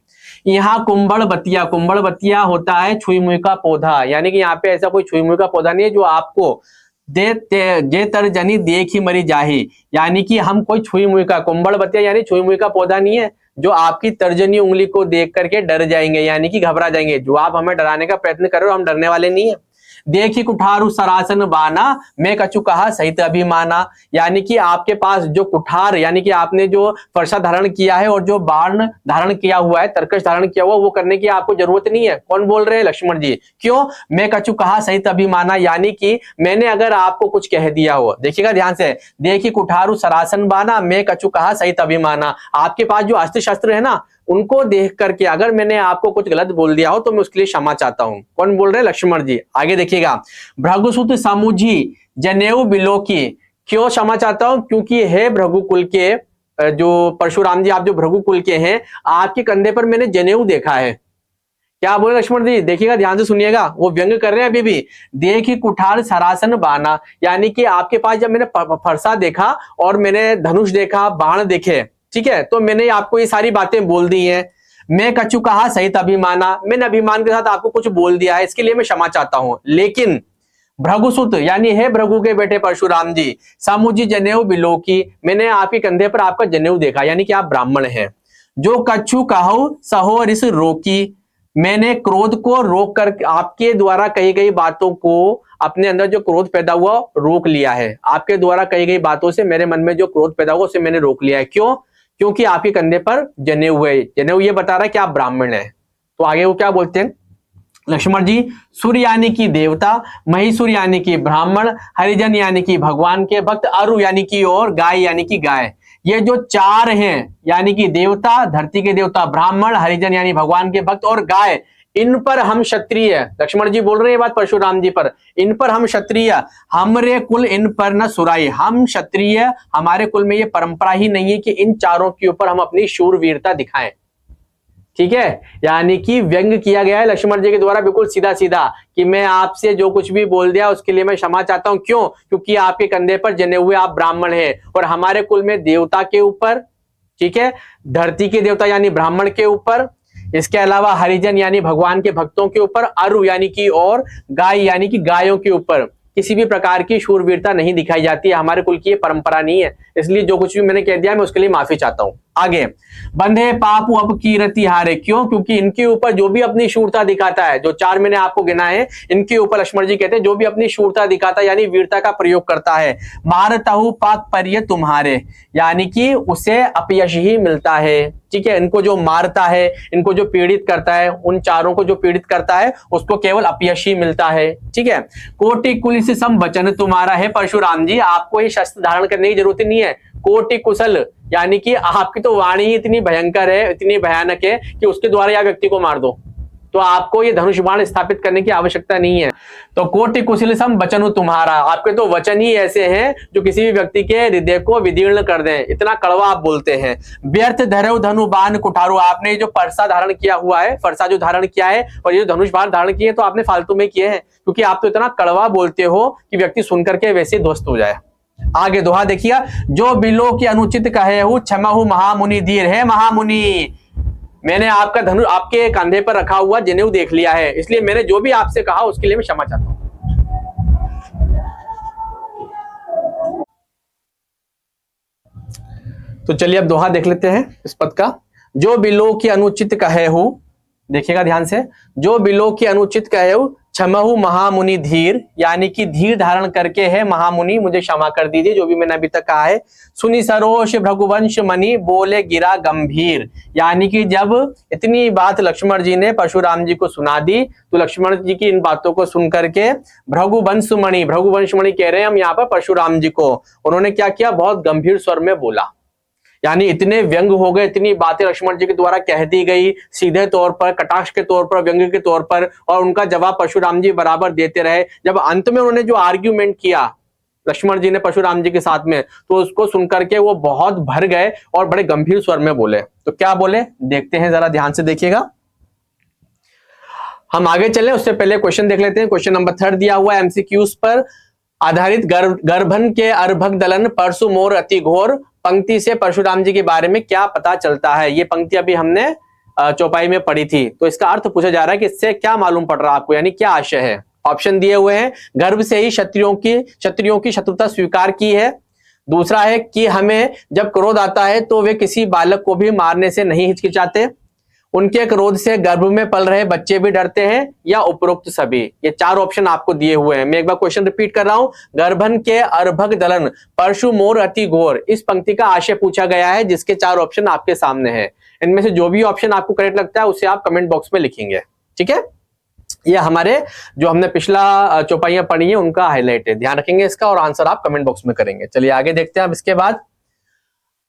यहाँ कुंबड़ बतिया, कुंबड़ बतिया होता है छुई मुई का पौधा, यानी कि यहाँ पे ऐसा कोई छुई मुई का पौधा नहीं है जो आपको जे तर्जनी देख ही मरी जाही, यानी कि हम कोई छुई मुई का, कुंबड़ बतिया यानी छुई मुई का पौधा नहीं है जो आपकी तर्जनी उंगली को देख करके डर जाएंगे, यानी कि घबरा जाएंगे। जो आप हमें डराने का प्रयत्न कर रहे हो, हम डरने वाले नहीं है। देखी कुठारू सरासन बाना, मैं कछु कहा सहित अभिमाना, यानी कि आपके पास जो कुठार यानी कि आपने जो फरसा धारण किया है और जो बाण धारण किया हुआ है, तरकश धारण किया हुआ, वो करने की आपको जरूरत नहीं है। कौन बोल रहे हैं? लक्ष्मण जी। क्यों? मैं कछु कहा सहित अभिमाना, यानी कि मैंने अगर आपको कुछ कह दिया हो, देखिएगा ध्यान से, देखी कुठारू सरासन बाना, मैं कछु कहा सहित अभिमाना, आपके पास जो अस्त्र शस्त्र है ना, उनको देख करके अगर मैंने आपको कुछ गलत बोल दिया हो तो मैं उसके लिए क्षमा चाहता हूं। कौन बोल रहे हैं? लक्ष्मण जी। आगे देखिएगा, भृगुसुत सामुझी जनेऊ बिलोकी, क्यों क्षमा चाहता हूं? क्योंकि हे भृगुकुल के जो परशुराम जी, आप जो भृगुकुल के हैं, आपके कंधे पर मैंने जनेऊ देखा है। क्या बोले लक्ष्मण जी? देखिएगा ध्यान से सुनिएगा, वो व्यंग कर रहे हैं अभी भी। देखी कुठार सरासन बाना, यानी कि आपके पास जब मैंने फरसा देखा और मैंने धनुष देखा, बाण देखे, ठीक है, तो मैंने आपको ये सारी बातें बोल दी हैं। मैं कछु कहा सहित अभिमाना, मैंने अभिमान के साथ आपको कुछ बोल दिया है, इसके लिए मैं क्षमा चाहता हूं। लेकिन भृगुसुत यानी है भृगु के बेटे परशुराम जी, सामुजी जनेऊ बिलोकी, मैंने आपके कंधे पर आपका जनेऊ देखा, यानी कि आप ब्राह्मण हैं। जो कछु कहो सहो रिस रोकी, मैंने क्रोध को रोक कर आपके द्वारा कही गई बातों को, अपने अंदर जो क्रोध पैदा हुआ रोक लिया है। आपके द्वारा कही गई बातों से मेरे मन में जो क्रोध पैदा हुआ उसे मैंने रोक लिया है। क्यों? क्योंकि आपके कंधे पर जनेऊ है। जनेऊ ये बता रहा है कि आप ब्राह्मण हैं। तो आगे वो क्या बोलते हैं लक्ष्मण जी? सूर्य यानी कि देवता, महिषुर यानी कि ब्राह्मण, हरिजन यानी कि भगवान के भक्त, अरु यानी कि और, गाय यानी कि गाय। ये जो चार हैं, यानी कि देवता, धरती के देवता, ब्राह्मण, हरिजन यानी भगवान के भक्त और गाय, इन पर हम क्षत्रिय, लक्ष्मण जी बोल रहे हैं बात परशुराम जी पर, इन पर हम क्षत्रिय, हमरे कुल इन पर न सुराई, हम क्षत्रिय, हमारे कुल में ये परंपरा ही नहीं है कि इन चारों के ऊपर हम अपनी शूरवीरता दिखाएं। ठीक है, यानी कि व्यंग किया गया है लक्ष्मण जी के द्वारा, बिल्कुल सीधा सीधा, कि मैं आपसे जो कुछ भी बोल दिया उसके लिए मैं क्षमा चाहता हूं। क्यों? क्योंकि आपके कंधे पर जने हुए आप ब्राह्मण हैं और हमारे कुल में देवता के ऊपर, ठीक है, धरती के देवता यानी ब्राह्मण के ऊपर, इसके अलावा हरिजन यानी भगवान के भक्तों के ऊपर, अरु यानी कि और, गाय यानी कि गायों के ऊपर किसी भी प्रकार की शूरवीरता नहीं दिखाई जाती है। हमारे कुल की ये परंपरा नहीं है, इसलिए जो कुछ भी मैंने कह दिया मैं उसके लिए माफी चाहता हूं। आगे, बंधे पापु अब कीरति हारे, क्यों? क्योंकि इनके ऊपर जो भी अपनी शूरता दिखाता है, जो चार मैंने आपको गिना है, इनके ऊपर लक्ष्मण जी कहते हैं जो भी अपनी शूरता दिखाता है यानी वीरता का प्रयोग करता है, मारताहु पाक परिय तुम्हारे, यानी कि उसे अपयश ही मिलता है। ठीक है, इनको जो मारता है, इनको जो पीड़ित करता है, उन चारों को जो पीड़ित करता है उसको केवल अपयश ही मिलता है। ठीक है, कोटि कुलिस सम वचन तुम्हारा है परशुराम जी, आपको ये शस्त्र धारण करने की जरूरत नहीं है। कोटि कुशल यानी कि आपकी तो वाणी इतनी भयंकर है, इतनी भयानक है कि उसके द्वारा या व्यक्ति को मार दो, तो आपको ये धनुष बाण स्थापित करने की आवश्यकता नहीं है। तो कोटि कुशल सम वचन तुम्हारा, आपके तो वचन ही ऐसे हैं जो किसी भी व्यक्ति के हृदय को विदीर्ण कर दें, इतना कड़वा आप बोलते हैं। व्यर्थ धरव धनु बाण कुठारो, आपने जो फरसा धारण किया हुआ है, फरसा जो धारण किया है और ये जो धनुष बाण धारण किए तो आपने फालतू में किए हैं, क्योंकि आप तो इतना कड़वा बोलते हो कि व्यक्ति सुनकर के वैसे ध्वस्त हो जाए। आगे दोहा देखिएगा, जो बिलो की अनुचित कहे हूं क्षमहु महामुनि धीर, है महामुनि, मैंने आपका धनुष आपके कंधे पर रखा हुआ जनेऊ देख लिया है, इसलिए मैंने जो भी आपसे कहा उसके लिए मैं क्षमा चाहता हूं। तो चलिए अब दोहा देख लेते हैं इस पद का। जो बिलो की अनुचित कहे हूं, देखिएगा ध्यान से, जो बिलो की अनुचित कहे हूं क्षमहु महामुनि धीर, यानी कि धीर धारण करके है महामुनि, मुझे क्षमा कर दीजिए जो भी मैंने अभी तक कहा है। सुनी सरोष भृगुवंश मणि बोले गिरा गंभीर, यानी कि जब इतनी बात लक्ष्मण जी ने परशुराम जी को सुना दी तो लक्ष्मण जी की इन बातों को सुन करके भृगुवंश मणि कह रहे हैं हम यहाँ पर परशुराम जी को, उन्होंने क्या किया? बहुत गंभीर स्वर में बोला। यानी इतने व्यंग हो गए, इतनी बातें लक्ष्मण जी के द्वारा कह दी गई सीधे तौर पर, कटाक्ष के तौर पर, व्यंग के तौर पर, और उनका जवाब परशुराम जी बराबर देते रहे। जब अंत में उन्होंने जो आर्ग्यूमेंट किया लक्ष्मण जी ने परशुराम जी के साथ में, तो उसको सुनकर के वो बहुत भर गए और बड़े गंभीर स्वर में बोले। तो क्या बोले देखते हैं, जरा ध्यान से देखिएगा। हम आगे चले उससे पहले क्वेश्चन देख लेते हैं। क्वेश्चन नंबर 3 दिया हुआ है एमसीक्यूज पर आधारित। गर्भन के अर्भक दलन परशु मोर अति घोर पंक्ति से परशुराम जी के बारे में क्या पता चलता है। ये पंक्ति अभी हमने चौपाई में पढ़ी थी। तो इसका अर्थ पूछा जा रहा है कि इससे क्या मालूम पड़ रहा है आपको, यानी क्या आशय है। ऑप्शन दिए हुए हैं, गर्भ से ही क्षत्रियों की शत्रुता स्वीकार की है। दूसरा है कि हमें जब क्रोध आता है तो वे किसी बालक को भी मारने से नहीं हिचकिचाते, उनके क्रोध से गर्भ में पल रहे बच्चे भी डरते हैं, या उपरोक्त सभी। ये 4 ऑप्शन आपको दिए हुए हैं। मैं एक बार क्वेश्चन रिपीट कर रहा हूं। गर्भन के अर्भक दलन परशु मोर अति घोर, इस पंक्ति का आशय पूछा गया है, जिसके 4 ऑप्शन आपके सामने हैं। इनमें से जो भी ऑप्शन आपको करेक्ट लगता है उसे आप कमेंट बॉक्स में लिखेंगे, ठीक है। ये हमारे जो हमने पिछला चौपाइयां पढ़ी है उनका हाईलाइट है, ध्यान रखेंगे इसका, और आंसर आप कमेंट बॉक्स में करेंगे। चलिए आगे देखते हैं। अब इसके बाद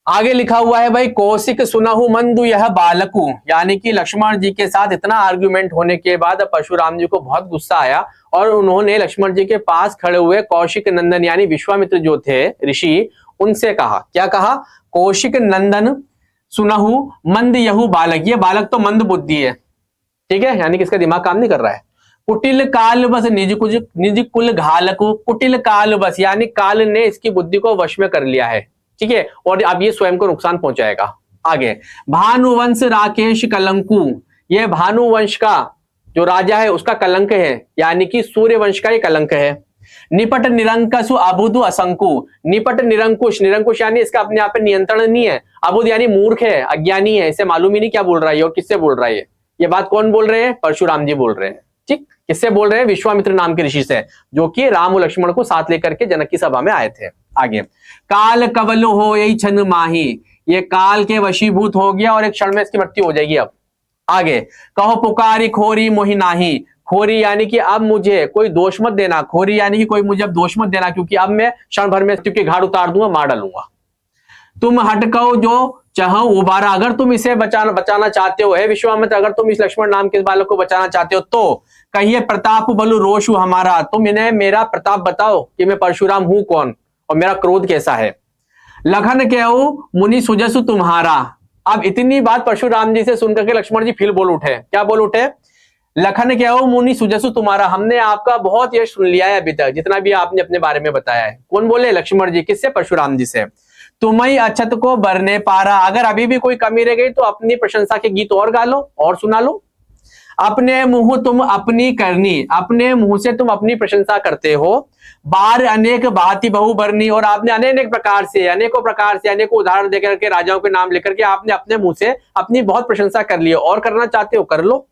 आगे लिखा हुआ है भाई, कौशिक सुनहु मंदु यह बालकु, यानी कि लक्ष्मण जी के साथ इतना आर्ग्यूमेंट होने के बाद परशुराम जी को बहुत गुस्सा आया और उन्होंने लक्ष्मण जी के पास खड़े हुए कौशिक नंदन यानी विश्वामित्र जो थे ऋषि, उनसे कहा। क्या कहा? कौशिक नंदन सुनहु मंद यहु बालक, ये बालक तो मंद बुद्धि है, ठीक है, यानी कि इसका दिमाग काम नहीं कर रहा है। कुटिल काल बस निज कुल घालकु, कुटिल काल बस यानी काल ने इसकी बुद्धि को वश में कर लिया है, ठीक है, और अब ये स्वयं को नुकसान पहुंचाएगा। आगे, भानुवंश राकेश कलंकु, ये भानुवंश का जो राजा है उसका कलंक है, यानी कि सूर्य वंश का ये कलंक है। निपट निरंकसु अबुधु असंकु, निपट निरंकुश, निरंकुश यानी इसका अपने आप पे नियंत्रण नहीं है, अबुध यानी मूर्ख है, अज्ञानी है, इसे मालूम ही नहीं क्या बोल रहा है और किससे बोल रहा है। ये बात कौन बोल रहे हैं? परशुराम जी बोल रहे हैं, ठीक। किससे बोल रहे हैं? विश्वामित्र नाम के ऋषि से, जो कि राम और लक्ष्मण को साथ लेकर के जनक की सभा में आए थे। आगे, काल कवल हो यही छन माही, ये काल के वशीभूत हो गया और एक क्षण में इसकी मृत्यु हो जाएगी। अब आगे, कहो पुकारी खोरी मोहि नाही, खोरी यानी कि अब मुझे कोई दोष मत देना, खोरी यानी कि कोई मुझे अब दोष मत देना, क्योंकि अब मैं क्षण भर में के घाट उतार दूंगा, मार डालूंगा। तुम हटको जो चाहो उबारा, अगर तुम इसे बचाना चाहते हो, हे विश्वामित्र, अगर तुम इस लक्ष्मण नाम के बालक को बचाना चाहते हो तो कहिए प्रताप बलु रोषु हमारा, तुम इन्हें मेरा प्रताप बताओ कि मैं परशुराम हूं कौन और मेरा क्रोध कैसा है। लखन कहू मुनि सुजसु तुम्हारा, अब इतनी बात परशुराम जी से सुनकर के लक्ष्मण जी फिर बोल उठे। क्या बोल उठे? लखन कहू मुनि सुजसु तुम्हारा, हमने आपका बहुत यश सुन लिया है अभी तक, जितना भी आपने अपने बारे में बताया है। कौन बोले? लक्ष्मण जी। किससे? परशुराम जी से। तुम्हें अछत को बरने पारा, अगर अभी भी कोई कमी रह गई तो अपनी प्रशंसा के गीत और गा लो और सुना लो। अपने मुंह तुम अपनी करनी, अपने मुंह से तुम अपनी प्रशंसा करते हो। बार अनेक भांति बहु बरनी, और आपने अनेक प्रकार से अनेकों उदाहरण देकर के राजाओं के नाम लेकर के आपने अपने मुंह से अपनी बहुत प्रशंसा कर ली, और करना चाहते हो कर लो।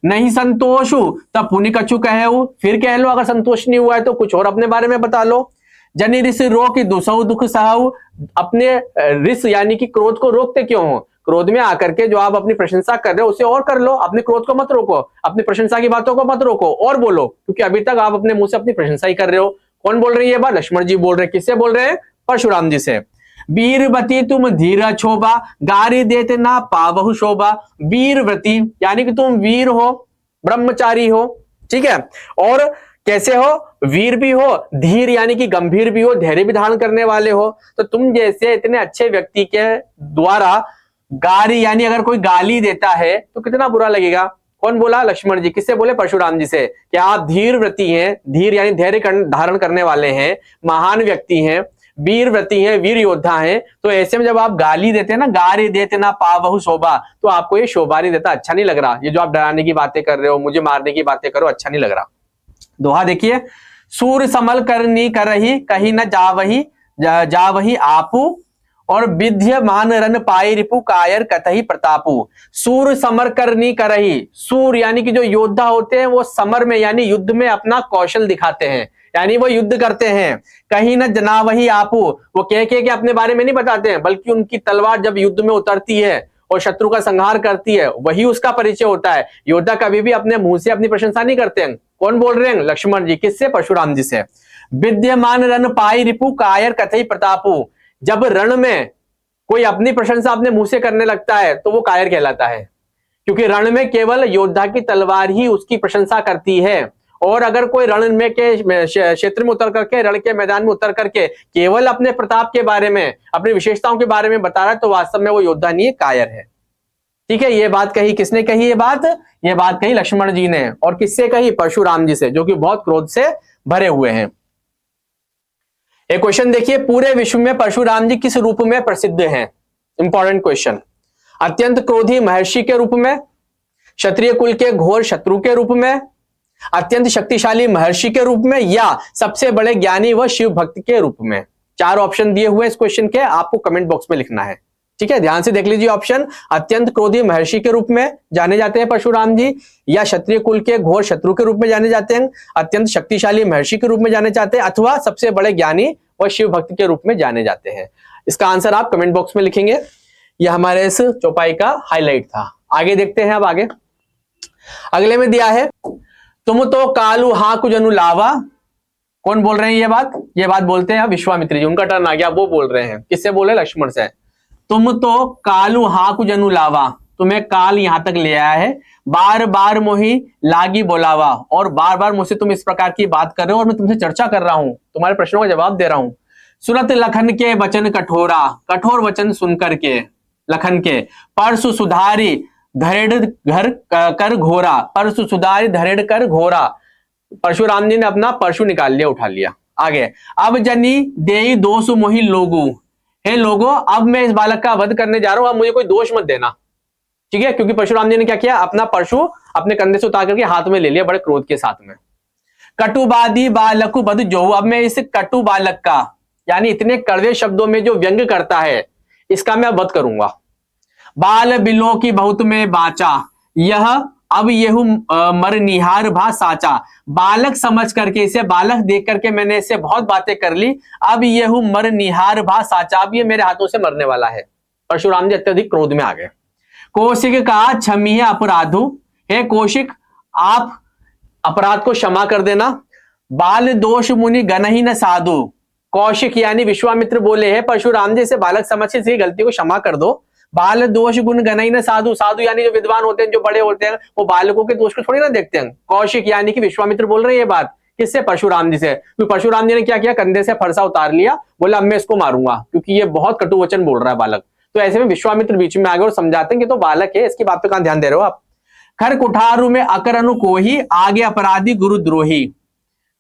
नहीं संतोष तब पुनि कछु कहे, फिर कह लो। अगर संतोष नहीं हुआ है तो कुछ और अपने बारे में बता लो। जनि रिस रोक दुसहु दुख सहु, अपने रिस यानी कि क्रोध को रोकते क्यों हो? क्रोध में आकर के जो आप अपनी प्रशंसा कर रहे हो उसे और कर लो, अपने क्रोध को मत रोको, अपनी प्रशंसा की बातों को मत रोको और बोलो, क्योंकि अभी तक आप अपने मुंह से अपनी प्रशंसा ही कर रहे हो। कौन बोल रही है बात? लक्ष्मण जी बोल रहे हैं। किससे बोल रहे हैं? परशुराम जी से। वीरवती तुम धीरा शोभा, गारी देते ना पावहु शोभा, वीरव्रती यानी कि तुम वीर हो, ब्रह्मचारी हो, ठीक है, और कैसे हो? वीर भी हो, धीर यानी कि गंभीर भी हो, धैर्य भी धारण करने वाले हो। तो तुम जैसे इतने अच्छे व्यक्ति के द्वारा गारी यानी अगर कोई गाली देता है तो कितना बुरा लगेगा। कौन बोला? लक्ष्मण जी। किससे बोले? परशुराम जी से। कि आप धीर व्रती हैं, धीर यानी धैर्य धारण करने वाले हैं, महान व्यक्ति हैं, वीर व्रती हैं, वीर योद्धा हैं। तो ऐसे में जब आप गाली देते हैं ना, गारी देते ना पावहु शोभा, तो आपको ये शोभा नहीं देता, अच्छा नहीं लग रहा। ये जो आप डराने की बातें कर रहे हो, मुझे मारने की बातें करो, अच्छा नहीं लग रहा। दोहा देखिए, सूर समल करनी करही, कहीं न जावही आपू, और विद्य मान रन पाई रिपु, कायर कतही प्रतापु। सूर समर करनी करही, सूर यानी कि जो योद्धा होते हैं वो समर में यानी युद्ध में अपना कौशल दिखाते हैं, यानी वो युद्ध करते हैं। कहीं न जनावही आपू, वो कह के अपने बारे में नहीं बताते हैं, बल्कि उनकी तलवार जब युद्ध में उतरती है और शत्रु का संहार करती है, वही उसका परिचय होता है। योद्धा कभी भी अपने मुंह से अपनी प्रशंसा नहीं करते हैं। कौन बोल रहे हैं? लक्ष्मण जी। किससे? परशुराम जी से। विद्यमान रण पाई रिपु, कायर कथई प्रतापु, जब रण में कोई अपनी प्रशंसा अपने मुंह से करने लगता है तो वो कायर कहलाता है, क्योंकि रण में केवल योद्धा की तलवार ही उसकी प्रशंसा करती है। और अगर कोई रण में के क्षेत्र में उतर करके, रण के मैदान में उतर करके केवल अपने प्रताप के बारे में, अपनी विशेषताओं के बारे में बता रहा है तो वास्तव में वो योद्धा नहीं है, कायर है। ठीक है, ये बात कही किसने कही? ये बात कही लक्ष्मण जी ने। और किससे कही? परशुराम जी से, जो कि बहुत क्रोध से भरे हुए हैं। एक क्वेश्चन देखिए, पूरे विश्व में परशुराम जी किस रूप में प्रसिद्ध हैं? Important question. अत्यंत क्रोधी महर्षि के रूप में, क्षत्रिय कुल के घोर शत्रु के रूप में, अत्यंत शक्तिशाली महर्षि के रूप में, या सबसे बड़े ज्ञानी व शिव भक्त के रूप में। 4 ऑप्शन दिए हुए इस क्वेश्चन के, आपको कमेंट बॉक्स में लिखना है। ठीक है, ध्यान से देख लीजिए ऑप्शन। अत्यंत क्रोधी महर्षि के रूप में जाने जाते हैं परशुराम जी, या क्षत्रिय कुल के घोर शत्रु के रूप में जाने जाते हैं, अत्यंत शक्तिशाली महर्षि के रूप में जाने जाते हैं, अथवा सबसे बड़े ज्ञानी व शिव भक्त के रूप में जाने जाते हैं। इसका आंसर आप कमेंट बॉक्स में लिखेंगे। यह हमारे इस चौपाई का हाईलाइट था। आगे देखते हैं। अब आगे अगले में दिया है, तुम तो कालू हाकु जनु लावा। कौन बोल रहे हैं ये बात बोलते हैं विश्वामित्र जी। उनका टर्न आ गया, वो बोल रहे हैं। किससे बोले? लक्ष्मण से। तुम तो कालू हाकु जनु लावा, तुम्हें काल यहां तक ले आया है, बार बार मोही लागी बोलावा, और बार बार मुझसे तुम इस प्रकार की बात कर रहे हो और मैं तुमसे चर्चा कर रहा हूं, तुम्हारे प्रश्नों का जवाब दे रहा हूं। सुनत लखन के वचन कठोरा, कठोर वचन सुनकर के लखन के, परसु सुधारी धरेड़ घर कर घोरा, परसु सुधारी धरेड़ कर घोरा। परशुराम जी ने अपना परशु निकाल लिया, उठा लिया। आगे, अब जनी देई दोष मोहि लोगू, हे लोगो अब मैं इस बालक का वध करने जा रहा हूं, अब मुझे कोई दोष मत देना। ठीक है, क्योंकि परशुराम जी ने क्या किया? अपना परशु अपने कंधे से उतार करके हाथ में ले लिया, बड़े क्रोध के साथ में। कटुबादी बालकु बद जो, अब मैं इस कटु बालक का, यानी इतने कड़वे शब्दों में जो व्यंग करता है, इसका मैं वध करूंगा। बाल बिलो की बहुत में बाचा, यह अब येहू मर निहार भा साचा। बालक समझ करके, इसे बालक देख करके मैंने इससे बहुत बातें कर ली, अब येहू मर निहार भा साचा, अब ये मेरे हाथों से मरने वाला है। परशुराम जी अत्यधिक क्रोध में आ गए। कौशिक का क्षमी अपराधु, हे कौशिक आप अपराध को क्षमा कर देना। बाल दोष मुनि गण ही न साधु, कौशिक यानी विश्वामित्र बोले हैं परशुराम जी से बालक समझ के इस गलती को क्षमा कर दो। बाल दोष गुण गणई न साधु, साधु यानी जो विद्वान होते हैं, जो बड़े होते हैं, वो बालकों के दोष को थोड़ी ना देखते हैं। कौशिक यानी कि विश्वामित्र बोल रहे हैं ये बात किससे? परशुराम जी से। क्योंकि परशुराम जी ने क्या किया? कंधे से फरसा उतार लिया, बोला अब मैं इसको मारूंगा, क्योंकि ये बहुत कटु वचन बोल रहा है बालक। तो ऐसे में विश्वामित्र बीच में आ गए और समझाते हैं कि तो बालक है, इसकी बात पे कहां ध्यान दे रहे हो आप। खर कुठारु में अकर अनु कोही, आगे अपराधी गुरु द्रोही।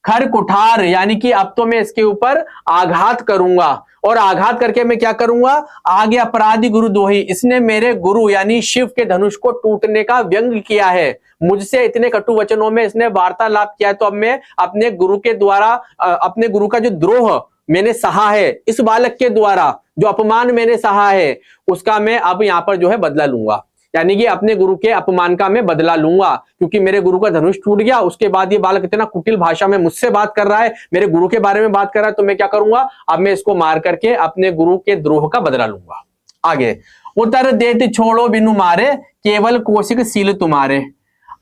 खर कुठार यानी कि अब तो मैं इसके ऊपर आघात करूंगा, और आघात करके मैं क्या करूंगा? आगे अपराधी गुरु द्रोही, इसने मेरे गुरु यानी शिव के धनुष को टूटने का व्यंग किया है, मुझसे इतने कटु वचनों में इसने वार्तालाप किया है, तो अब मैं अपने गुरु के द्वारा, अपने गुरु का जो द्रोह मैंने सहा है, इस बालक के द्वारा जो अपमान मैंने सहा है, उसका मैं अब यहां पर जो है बदला लूंगा। यानी कि अपने गुरु के अपमान का मैं बदला लूंगा, क्योंकि मेरे गुरु का धनुष टूट गया, उसके बाद ये बालक इतना कुटिल भाषा में मुझसे बात कर रहा है, मेरे गुरु के बारे में बात कर रहा है, तो मैं क्या करूंगा? अब मैं इसको मार करके अपने गुरु के द्रोह का बदला लूंगा। आगे, उतर देत छोड़ो बिनु मारे, केवल कौशिक सील तुम्हारे।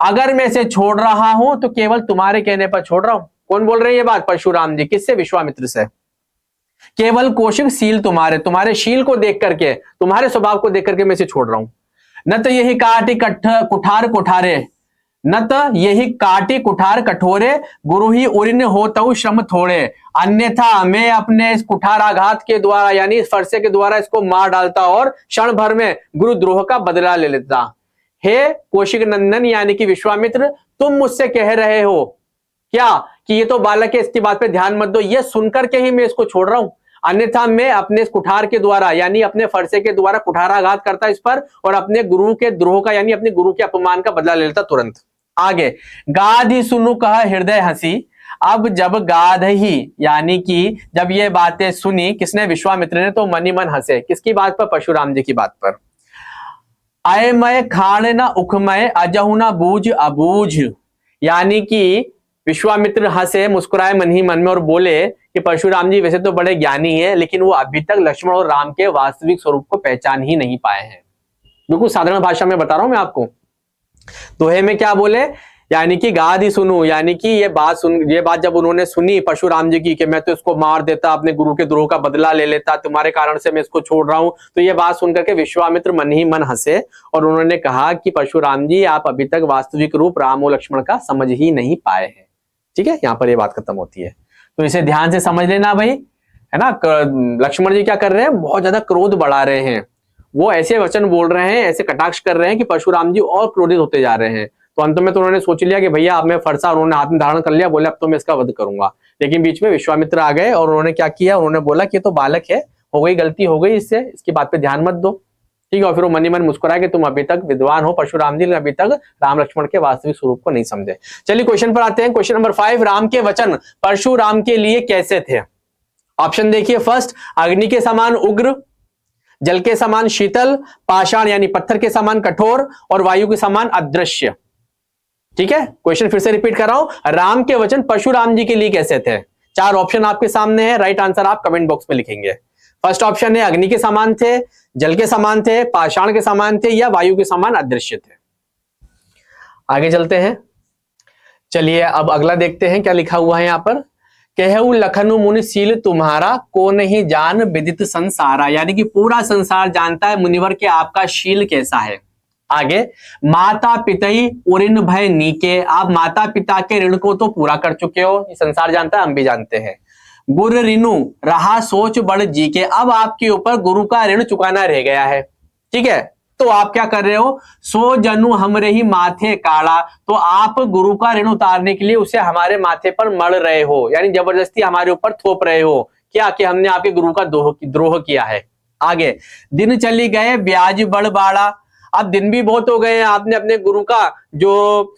अगर मैं इसे छोड़ रहा हूं तो केवल तुम्हारे कहने पर छोड़ रहा हूं। कौन बोल रहे हैं ये बात? परशुराम जी। किससे? विश्वामित्र से। केवल कौशिक सील तुम्हारे, तुम्हारे शील को देख करके, तुम्हारे स्वभाव को देख करके मैं इसे छोड़ रहा हूं। न तो यही काटी कुठार कुठारे, न तो यही काटी कुठार कठोरे, गुरु ही उरिन होतउ श्रम थोड़े। अन्यथा मैं अपने इस कुठार आघात के द्वारा यानी इस फरसे के द्वारा इसको मार डालता और क्षण भर में गुरुद्रोह का बदला ले लेता। हे कौशिक नंदन यानी कि विश्वामित्र, तुम मुझसे कह रहे हो क्या कि ये तो बालक है, इसकी बात पे ध्यान मत दो, ये सुनकर के ही मैं इसको छोड़ रहा हूं, अन्यथा मैं अपने इस कुठार के द्वारा यानी अपने फरसे के द्वारा कुठाराघात करता इस पर, और अपने गुरु के द्रोह का यानी अपने गुरु के अपमान का बदला ले लेता तुरंत। आगे, गाध ही सुनु कहा हृदय हंसी। अब जब गाध ही यानी कि जब ये बातें सुनी किसने? विश्वामित्र ने, तो मन ही मन हंसे। किसकी बात पर? परशुराम जी की बात पर। अयमय खाण न उखमय, अजहु न बूझ अबूझ, यानी कि विश्वामित्र हंसे, मुस्कुराए मन ही मन में और बोले कि परशुराम जी वैसे तो बड़े ज्ञानी हैं, लेकिन वो अभी तक लक्ष्मण और राम के वास्तविक स्वरूप को पहचान ही नहीं पाए हैं। बिल्कुल साधारण भाषा में बता रहा हूं मैं आपको। दोहे में क्या बोले? यानी कि गादी सुनू, यानी कि ये बात जब उन्होंने सुनी परशुराम जी की कि मैं तो इसको मार देता, अपने गुरु के द्रोह का बदला ले लेता, तुम्हारे कारण से मैं इसको छोड़ रहा हूं, तो ये बात सुनकर के विश्वामित्र मन ही मन हंसे और उन्होंने कहा कि परशुराम जी आप अभी तक वास्तविक रूप राम और लक्ष्मण का समझ ही नहीं पाए हैं। ठीक है, यहाँ पर ये बात खत्म होती है, तो इसे ध्यान से समझ लेना भाई, है ना। लक्ष्मण जी क्या कर रहे हैं, बहुत ज्यादा क्रोध बढ़ा रहे हैं, वो ऐसे वचन बोल रहे हैं, ऐसे कटाक्ष कर रहे हैं कि परशुराम जी और क्रोधित होते जा रहे हैं। तो अंत में तो उन्होंने सोच लिया कि भैया अब मैं फरसा उन्होंने हाथ में धारण कर लिया, बोले अब तो मैं इसका वध करूंगा। लेकिन बीच में विश्वामित्र आ गए और उन्होंने क्या किया, उन्होंने बोला कि ये तो बालक है, हो गई गलती हो गई इससे, इसकी बात पे ध्यान मत दो। ठीक है, और फिर वो मन ही मन मुस्कुराए कि तुम अभी तक विद्वान हो परशुराम जी, अभी तक राम लक्ष्मण के वास्तविक स्वरूप को नहीं समझे। चलिए क्वेश्चन पर आते हैं। क्वेश्चन नंबर 5, राम के वचन परशुराम के लिए कैसे थे? ऑप्शन देखिए, फर्स्ट अग्नि के समान उग्र, जल के समान शीतल, पाषाण यानी पत्थर के समान कठोर और वायु के समान अदृश्य। ठीक है, क्वेश्चन फिर से रिपीट कर रहा हूं, राम के वचन परशुराम जी के लिए कैसे थे? 4 ऑप्शन आपके सामने है, राइट आंसर आप कमेंट बॉक्स में लिखेंगे। फर्स्ट ऑप्शन है अग्नि के समान थे, जल के समान थे, पाषाण के समान थे या वायु के समान अदृश्य थे। आगे चलते हैं, चलिए अब अगला देखते हैं क्या लिखा हुआ है यहां पर। कहु लखनु मुनि शील तुम्हारा, को नहीं जान विदित संसारा, यानी कि पूरा संसार जानता है मुनिवर के आपका शील कैसा है। आगे, माता पितई उऋण भय नीके, आप माता पिता के ऋण को तो पूरा कर चुके हो, ये संसार जानता है, हम भी जानते हैं। गुरु ऋणु रहा सोच बड़ जी के, अब आपके ऊपर गुरु का ऋण चुकाना रह गया है। ठीक है, तो आप क्या कर रहे हो, सो जनु हमरे ही माथे काड़ा, तो आप गुरु का ऋण उतारने के लिए उसे हमारे माथे पर मढ़ रहे हो, यानी जबरदस्ती हमारे ऊपर थोप रहे हो क्या, कि हमने आपके गुरु का द्रोह किया है। आगे, दिन चली गए ब्याज बड़ बाड़ा, अब दिन भी बहुत हो गए हैं, आपने अपने गुरु का जो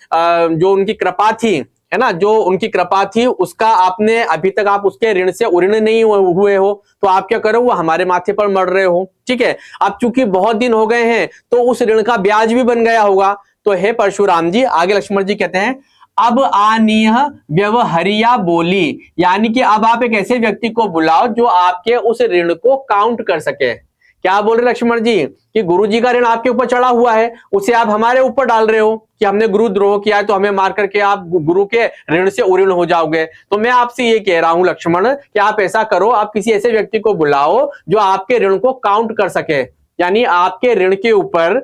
उनकी कृपा थी, है ना, जो उनकी कृपा थी उसका आपने अभी तक आप उसके ऋण से उऋण नहीं हुए हो, तो आप क्या करो, वो हमारे माथे पर मर रहे हो। ठीक है, अब चूंकि बहुत दिन हो गए हैं तो उस ऋण का ब्याज भी बन गया होगा। तो हे परशुराम जी, आगे लक्ष्मण जी कहते हैं, अब आनीह व्यवहरिया बोली, यानी कि अब आप एक ऐसे व्यक्ति को बुलाओ जो आपके उस ऋण को काउंट कर सके। क्या बोल रहे लक्ष्मण जी, कि गुरु जी का ऋण आपके ऊपर चढ़ा हुआ है, उसे आप हमारे ऊपर डाल रहे हो कि हमने गुरु द्रोह किया है तो हमें मार करके आप गुरु के ऋण से उऋण हो जाओगे। तो मैं आपसे ये कह रहा हूं लक्ष्मण कि आप ऐसा करो, आप किसी ऐसे व्यक्ति को बुलाओ जो आपके ऋण को काउंट कर सके, यानी आपके ऋण के ऊपर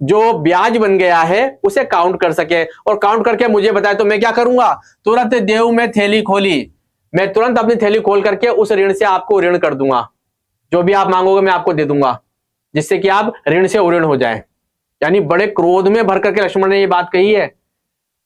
जो ब्याज बन गया है उसे काउंट कर सके, और काउंट करके मुझे बताए तो मैं क्या करूंगा, तुरंत देव में थैली खोली, मैं तुरंत अपनी थैली खोल करके उस ऋण से आपको ऋण कर दूंगा, जो भी आप मांगोगे मैं आपको दे दूंगा, जिससे कि आप ऋण से उऋण हो जाए। यानी बड़े क्रोध में भर करके लक्ष्मण ने ये बात कही है।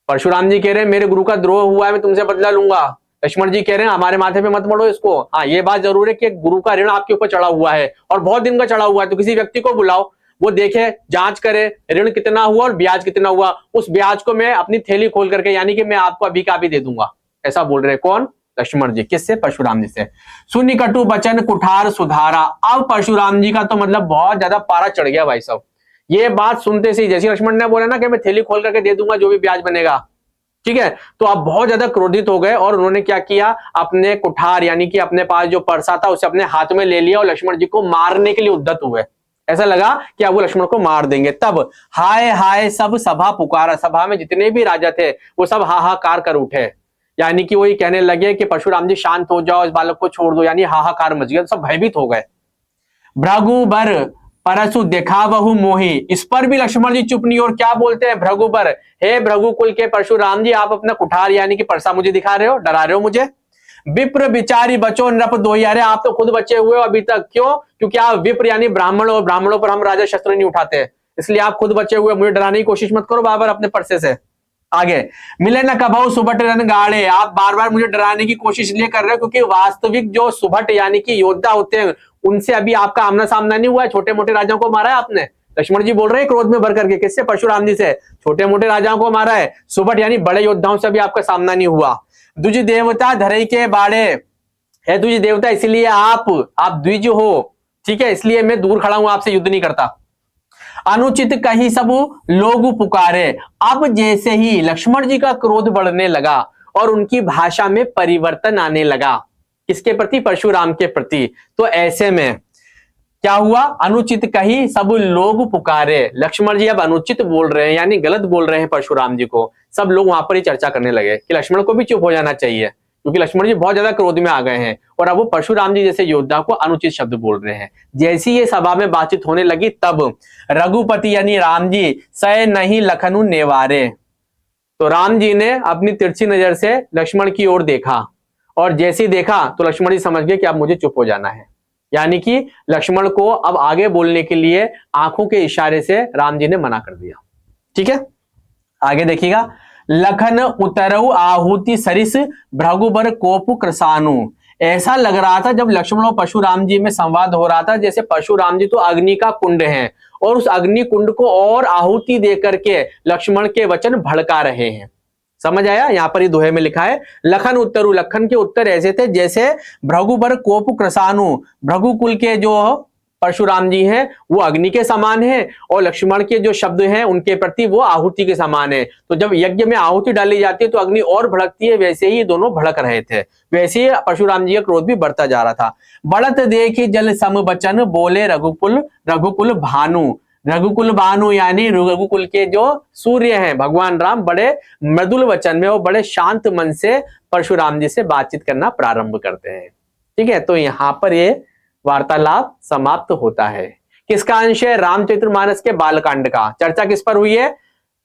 परशुराम जी कह रहे हैं मेरे गुरु का द्रोह हुआ है, मैं तुमसे बदला लूंगा। लक्ष्मण जी कह रहे हैं हमारे माथे पे मत मढ़ो इसको। हाँ, ये बात जरूर है कि गुरु का ऋण आपके ऊपर चढ़ा हुआ है और बहुत दिन का चढ़ा हुआ है, तो किसी व्यक्ति को बुलाओ, वो देखे, जांच करे ऋण कितना हुआ और ब्याज कितना हुआ, उस ब्याज को मैं अपनी थैली खोल करके, यानी कि मैं आपको अभी का अभी दे दूंगा। ऐसा बोल रहे कौन, लक्ष्मण जी। किससे, परशुराम जी से। सुनि कटु बचन कुठार सुधारा, अब परशुराम जी का तो मतलब बहुत ज्यादा पारा चढ़ गया भाई साहब। ये बात सुनते से जैसे लक्ष्मण ने बोला ना कि मैं थैली खोल करके दे दूंगा जो भी ब्याज बनेगा, ठीक है, तो आप बहुत ज्यादा क्रोधित हो गए और उन्होंने क्या किया, अपने कुठार यानी कि अपने पास जो परसा था उसे अपने हाथ में ले लिया और लक्ष्मण जी को मारने के लिए उद्यत हुए। ऐसा लगा कि अब वो लक्ष्मण को मार देंगे। तब हाय हाय सब सभा पुकारा, सभा में जितने भी राजा थे वो सब हाहाकार कर उठे, यानी कि वही कहने लगे कि परशुराम जी शांत हो जाओ, इस बालक को छोड़ दो, यानी हाहाकार मच गया, सब भयभीत हो गए। भृगुबर परसु देखा बहु मोही, इस पर भी लक्ष्मण जी चुप नहीं, और क्या बोलते हैं भृगुबर, हे भृगुकुल के परशुराम जी, आप अपना कुठार यानी कि परसा मुझे दिखा रहे हो, डरा रहे हो मुझे। विप्र बिचारी बचो नृप दोही, अरे आप तो खुद बचे हुए हो अभी तक, क्यों, क्योंकि आप विप्र यानी ब्राह्मण हो, ब्राह्मणों पर हम राजा शस्त्र नहीं उठाते, इसलिए आप खुद बचे हुए, मुझे डराने की कोशिश मत करो बार-बार अपने परसे से। आगे, मिले न कभू सुभट रन गाड़े, आप बार बार मुझे डराने की कोशिश इसलिए कर रहे हो क्योंकि वास्तविक जो सुभट यानी कि योद्धा होते हैं उनसे अभी आपका आमना सामना नहीं हुआ है, छोटे मोटे राजाओं को मारा है आपने। लक्ष्मण जी बोल रहे हैं क्रोध में भर करके, किससे, परशुराम जी से, छोटे मोटे राजाओं को मारा है, सुभट यानी बड़े योद्धाओं से भी आपका सामना नहीं हुआ। द्विज देवता धरई के बाड़े, है द्विज देवता इसलिए आप द्विज हो, ठीक है, इसलिए मैं दूर खड़ा हूं, आपसे युद्ध नहीं करता। अनुचित कही सब लोग पुकारे, अब जैसे ही लक्ष्मण जी का क्रोध बढ़ने लगा और उनकी भाषा में परिवर्तन आने लगा, किसके प्रति, परशुराम के प्रति, तो ऐसे में क्या हुआ, अनुचित कही सब लोग पुकारे। लक्ष्मण जी अब अनुचित बोल रहे हैं, यानी गलत बोल रहे हैं परशुराम जी को। सब लोग वहां पर ही चर्चा करने लगे कि लक्ष्मण को भी चुप हो जाना चाहिए, क्योंकि लक्ष्मण जी बहुत ज्यादा क्रोध में आ गए हैं और अब वो परशुराम जी जैसे योद्धा को अनुचित शब्द बोल रहे हैं। जैसी ये सभा में बातचीत होने लगी तब रघुपति यानी राम जी सह नहीं लखनु नेवारे। तो राम जी ने अपनी तिरछी नजर से लक्ष्मण की ओर देखा और जैसे ही देखा तो लक्ष्मण जी समझ गए कि अब मुझे चुप हो जाना है। यानी कि लक्ष्मण को अब आगे बोलने के लिए आंखों के इशारे से राम जी ने मना कर दिया। ठीक है, आगे देखिएगा। लखन उतरऊ आहुति सरिस भृगुबर कोप कृसानु। ऐसा लग रहा था जब लक्ष्मण और परशुराम जी में संवाद हो रहा था जैसे परशुराम जी तो अग्नि का कुंड है और उस अग्नि कुंड को और आहुति देकर के लक्ष्मण के वचन भड़का रहे हैं। समझ आया, यहां पर ये दोहे में लिखा है लखन उत्तरु। लखन के उत्तर ऐसे थे जैसे भृगुबर कोप कृसानु, भृगुकुल के जो परशुराम जी हैं वो अग्नि के समान है और लक्ष्मण के जो शब्द हैं उनके प्रति वो आहुति के समान है। तो जब यज्ञ में आहुति डाली जाती है तो अग्नि और भड़कती है, वैसे ही दोनों भड़क रहे थे। वैसे ही परशुराम जी का क्रोध भी बढ़ता जा रहा था। बढ़त देखी जल सम बचन बोले रघुकुल भानु। रघुकुल भानु यानी रघुकुल के जो सूर्य हैं भगवान राम बड़े मृदुल वचन में और बड़े शांत मन से परशुराम जी से बातचीत करना प्रारंभ करते हैं। ठीक है, तो यहां पर ये वार्तालाप समाप्त होता है। किसका अंश है, रामचरितमानस के बालकांड का। चर्चा किस पर हुई है,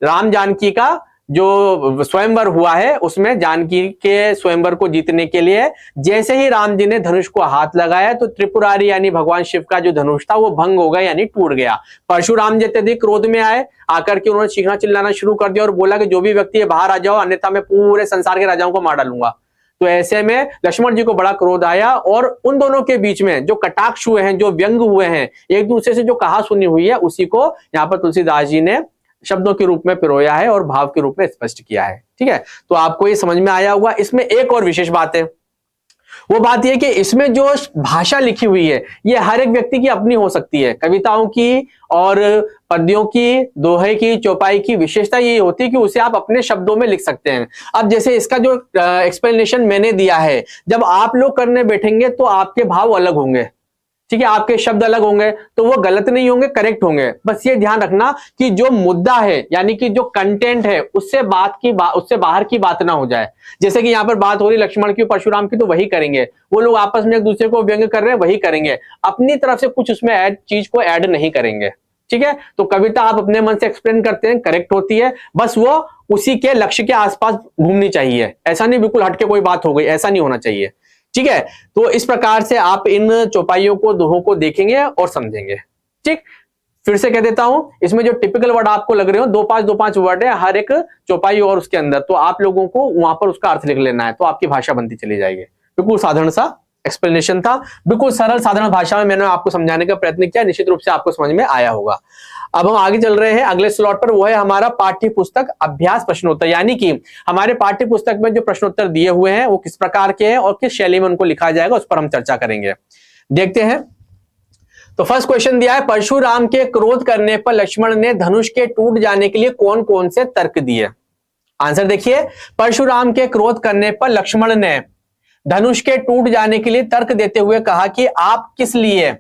राम जानकी का जो स्वयंवर हुआ है उसमें जानकी के स्वयंवर को जीतने के लिए जैसे ही राम जी ने धनुष को हाथ लगाया तो त्रिपुरारी यानी भगवान शिव का जो धनुष था वो भंग हो गया यानी टूट गया। परशुराम जी अत्यधिक क्रोध में आए, आकर के उन्होंने चीखना चिल्लाना शुरू कर दिया और बोला कि जो भी व्यक्ति है बाहर आ जाओ, अन्यथा मैं पूरे संसार के राजाओं को मार डालूंगा। तो ऐसे में लक्ष्मण जी को बड़ा क्रोध आया और उन दोनों के बीच में जो कटाक्ष हुए हैं, जो व्यंग हुए हैं, एक दूसरे से जो कहा सुनी हुई है, उसी को यहाँ पर तुलसीदास जी ने शब्दों के रूप में पिरोया है और भाव के रूप में स्पष्ट किया है। ठीक है, तो आपको ये समझ में आया होगा। इसमें एक और विशेष बात है, वो बात यह कि इसमें जो भाषा लिखी हुई है ये हर एक व्यक्ति की अपनी हो सकती है। कविताओं की और पद्यों की, दोहे की, चौपाई की विशेषता ये होती है कि उसे आप अपने शब्दों में लिख सकते हैं। अब जैसे इसका जो एक्सप्लेनेशन मैंने दिया है, जब आप लोग करने बैठेंगे तो आपके भाव अलग होंगे। ठीक है, आपके शब्द अलग होंगे तो वो गलत नहीं होंगे, करेक्ट होंगे। बस ये ध्यान रखना कि जो मुद्दा है यानी कि जो कंटेंट है उससे बाहर की बात ना हो जाए। जैसे कि यहाँ पर बात हो रही लक्ष्मण की, परशुराम की, तो वही करेंगे। वो लोग आपस में एक दूसरे को व्यंग कर रहे हैं, वही करेंगे। अपनी तरफ से कुछ उसमें चीज को ऐड नहीं करेंगे। ठीक है, तो कविता आप अपने मन से एक्सप्लेन करते हैं, करेक्ट होती है, बस वो उसी के लक्ष्य के आसपास घूमनी चाहिए। ऐसा नहीं बिल्कुल हटके कोई बात हो गई, ऐसा नहीं होना चाहिए। ठीक है, तो इस प्रकार से आप इन चौपाइयों को, दोहों को देखेंगे और समझेंगे। ठीक, फिर से कह देता हूं, इसमें जो टिपिकल वर्ड आपको लग रहे हो 2-5 वर्ड है हर एक चौपाई और उसके अंदर, तो आप लोगों को वहां पर उसका अर्थ लिख लेना है, तो आपकी भाषा बनती चली जाएगी। बिल्कुल साधारण सा एक्सप्लेनेशन था, बिल्कुल सरल साधारण भाषा में मैंने आपको समझाने का प्रयत्न किया, निश्चित रूप से आपको समझ में आया होगा। अब हम आगे चल रहे हैं अगले स्लॉट पर, वो है हमारा पाठ्य पुस्तक अभ्यास प्रश्नोत्तर। यानी कि हमारे पाठ्य पुस्तक में जो प्रश्नोत्तर दिए हुए हैं वो किस प्रकार के हैं और किस शैली में उनको लिखा जाएगा उस पर हम चर्चा करेंगे। देखते हैं, तो फर्स्ट क्वेश्चन दिया है, परशुराम के क्रोध करने पर लक्ष्मण ने धनुष के टूट जाने के लिए कौन कौन से तर्क दिए। आंसर देखिए, परशुराम के क्रोध करने पर लक्ष्मण ने धनुष के टूट जाने के लिए तर्क देते हुए कहा कि आप किस लिए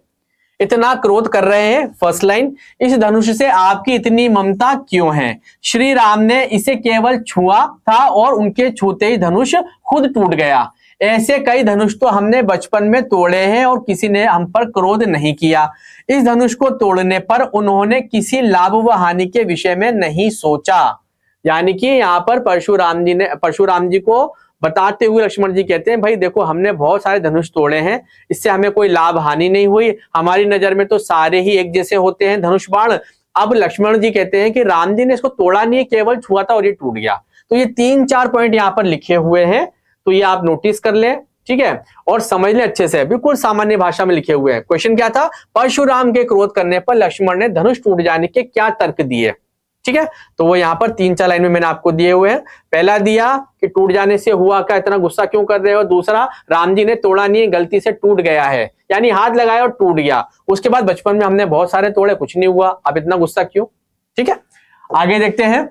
इतना क्रोध कर रहे हैं। फर्स्ट लाइन, इस धनुष से आपकी इतनी ममता क्यों है। श्री राम ने इसे केवल छुआ था और उनके छूते ही धनुष खुद टूट गया। ऐसे कई धनुष तो हमने बचपन में तोड़े हैं और किसी ने हम पर क्रोध नहीं किया। इस धनुष को तोड़ने पर उन्होंने किसी लाभ व हानि के विषय में नहीं सोचा। यानी कि यहाँ पर परशुराम जी को बताते हुए लक्ष्मण जी कहते हैं, भाई देखो हमने बहुत सारे धनुष तोड़े हैं, इससे हमें कोई लाभ हानि नहीं हुई, हमारी नजर में तो सारे ही एक जैसे होते हैं धनुष बाण। अब लक्ष्मण जी कहते हैं कि राम जी ने इसको तोड़ा नहीं, केवल छुआ था और ये टूट गया। तो ये 3-4 पॉइंट यहाँ पर लिखे हुए हैं, तो ये आप नोटिस कर लें। ठीक है, और समझ लें अच्छे से, बिल्कुल सामान्य भाषा में लिखे हुए हैं। क्वेश्चन क्या था, परशुराम के क्रोध करने पर लक्ष्मण ने धनुष टूट जाने के क्या तर्क दिए। ठीक है, तो वो यहाँ पर 3-4 लाइन में मैंने आपको दिए हुए हैं। पहला दिया कि टूट जाने से हुआ क्या, इतना गुस्सा क्यों कर रहे हो। दूसरा, राम जी ने तोड़ा नहीं, गलती से टूट गया है, यानी हाथ लगाया और टूट गया। उसके बाद बचपन में हमने बहुत सारे तोड़े, कुछ नहीं हुआ, अब इतना गुस्सा क्यों। ठीक है, आगे देखते हैं।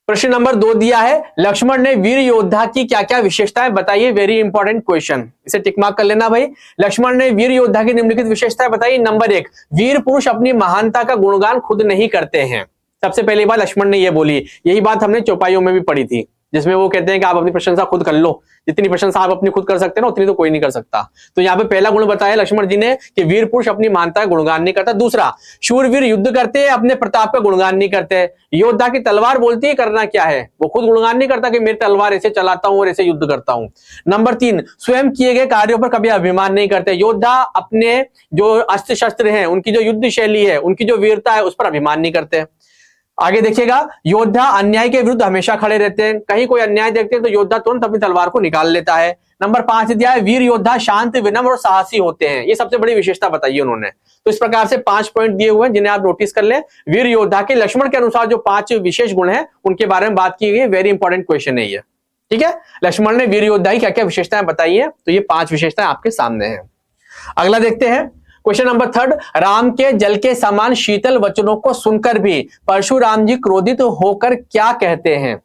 प्रश्न नंबर 2 दिया है, लक्ष्मण ने वीर योद्धा की क्या क्या विशेषताएं बताइए। वेरी इंपॉर्टेंट क्वेश्चन, इसे टिक मार्क कर लेना भाई। लक्ष्मण ने वीर योद्धा की निम्नलिखित विशेषताएं बताइए। नंबर 1, वीर पुरुष अपनी महानता का गुणगान खुद नहीं करते हैं। सबसे पहली बात लक्ष्मण ने यह बोली, यही बात हमने चौपाइयों में भी पढ़ी थी, जिसमें वो कहते हैं कि आप अपनी प्रशंसा खुद कर लो, जितनी प्रशंसा आप अपनी खुद कर सकते हैं ना उतनी तो कोई नहीं कर सकता। तो यहाँ पे पहला गुण बताया लक्ष्मण जी ने कि वीर पुरुष अपनी महानता का गुणगान नहीं करता। दूसरा, शूरवीर युद्ध करते हैं, अपने प्रताप का गुणगान नहीं करते। योद्धा की तलवार बोलती है करना क्या है, वो खुद गुणगान नहीं करता कि मेरी तलवार ऐसे चलाता हूं और ऐसे युद्ध करता हूं। नंबर 3, स्वयं किए गए कार्यों पर कभी अभिमान नहीं करते। योद्धा अपने जो अस्त्र शस्त्र हैं, उनकी जो युद्ध शैली है, उनकी जो वीरता है, उस पर अभिमान नहीं करते। आगे देखिएगा, योद्धा अन्याय के विरुद्ध हमेशा खड़े रहते हैं। कहीं कोई अन्याय देखते हैं तो योद्धा तुरंत अपनी तलवार को निकाल लेता है। नंबर 5 दिया है, वीर योद्धा शांत, विनम्र और साहसी होते हैं। ये सबसे बड़ी विशेषता बताई उन्होंने। तो इस प्रकार से 5 पॉइंट दिए हुए हैं जिन्हें आप नोटिस कर लें। वीर योद्धा के लक्ष्मण के अनुसार जो 5 विशेष गुण हैं उनके बारे में बात की गई। वेरी इंपॉर्टेंट क्वेश्चन है ये, ठीक है। लक्ष्मण ने वीर योद्धा की क्या क्या विशेषताएं बताई है, तो ये 5 विशेषताएं आपके सामने है। अगला देखते हैं क्वेश्चन नंबर 3, राम के जल के समान शीतल वचनों को सुनकर भी परशुराम जी क्रोधित होकर क्या कहते हैं।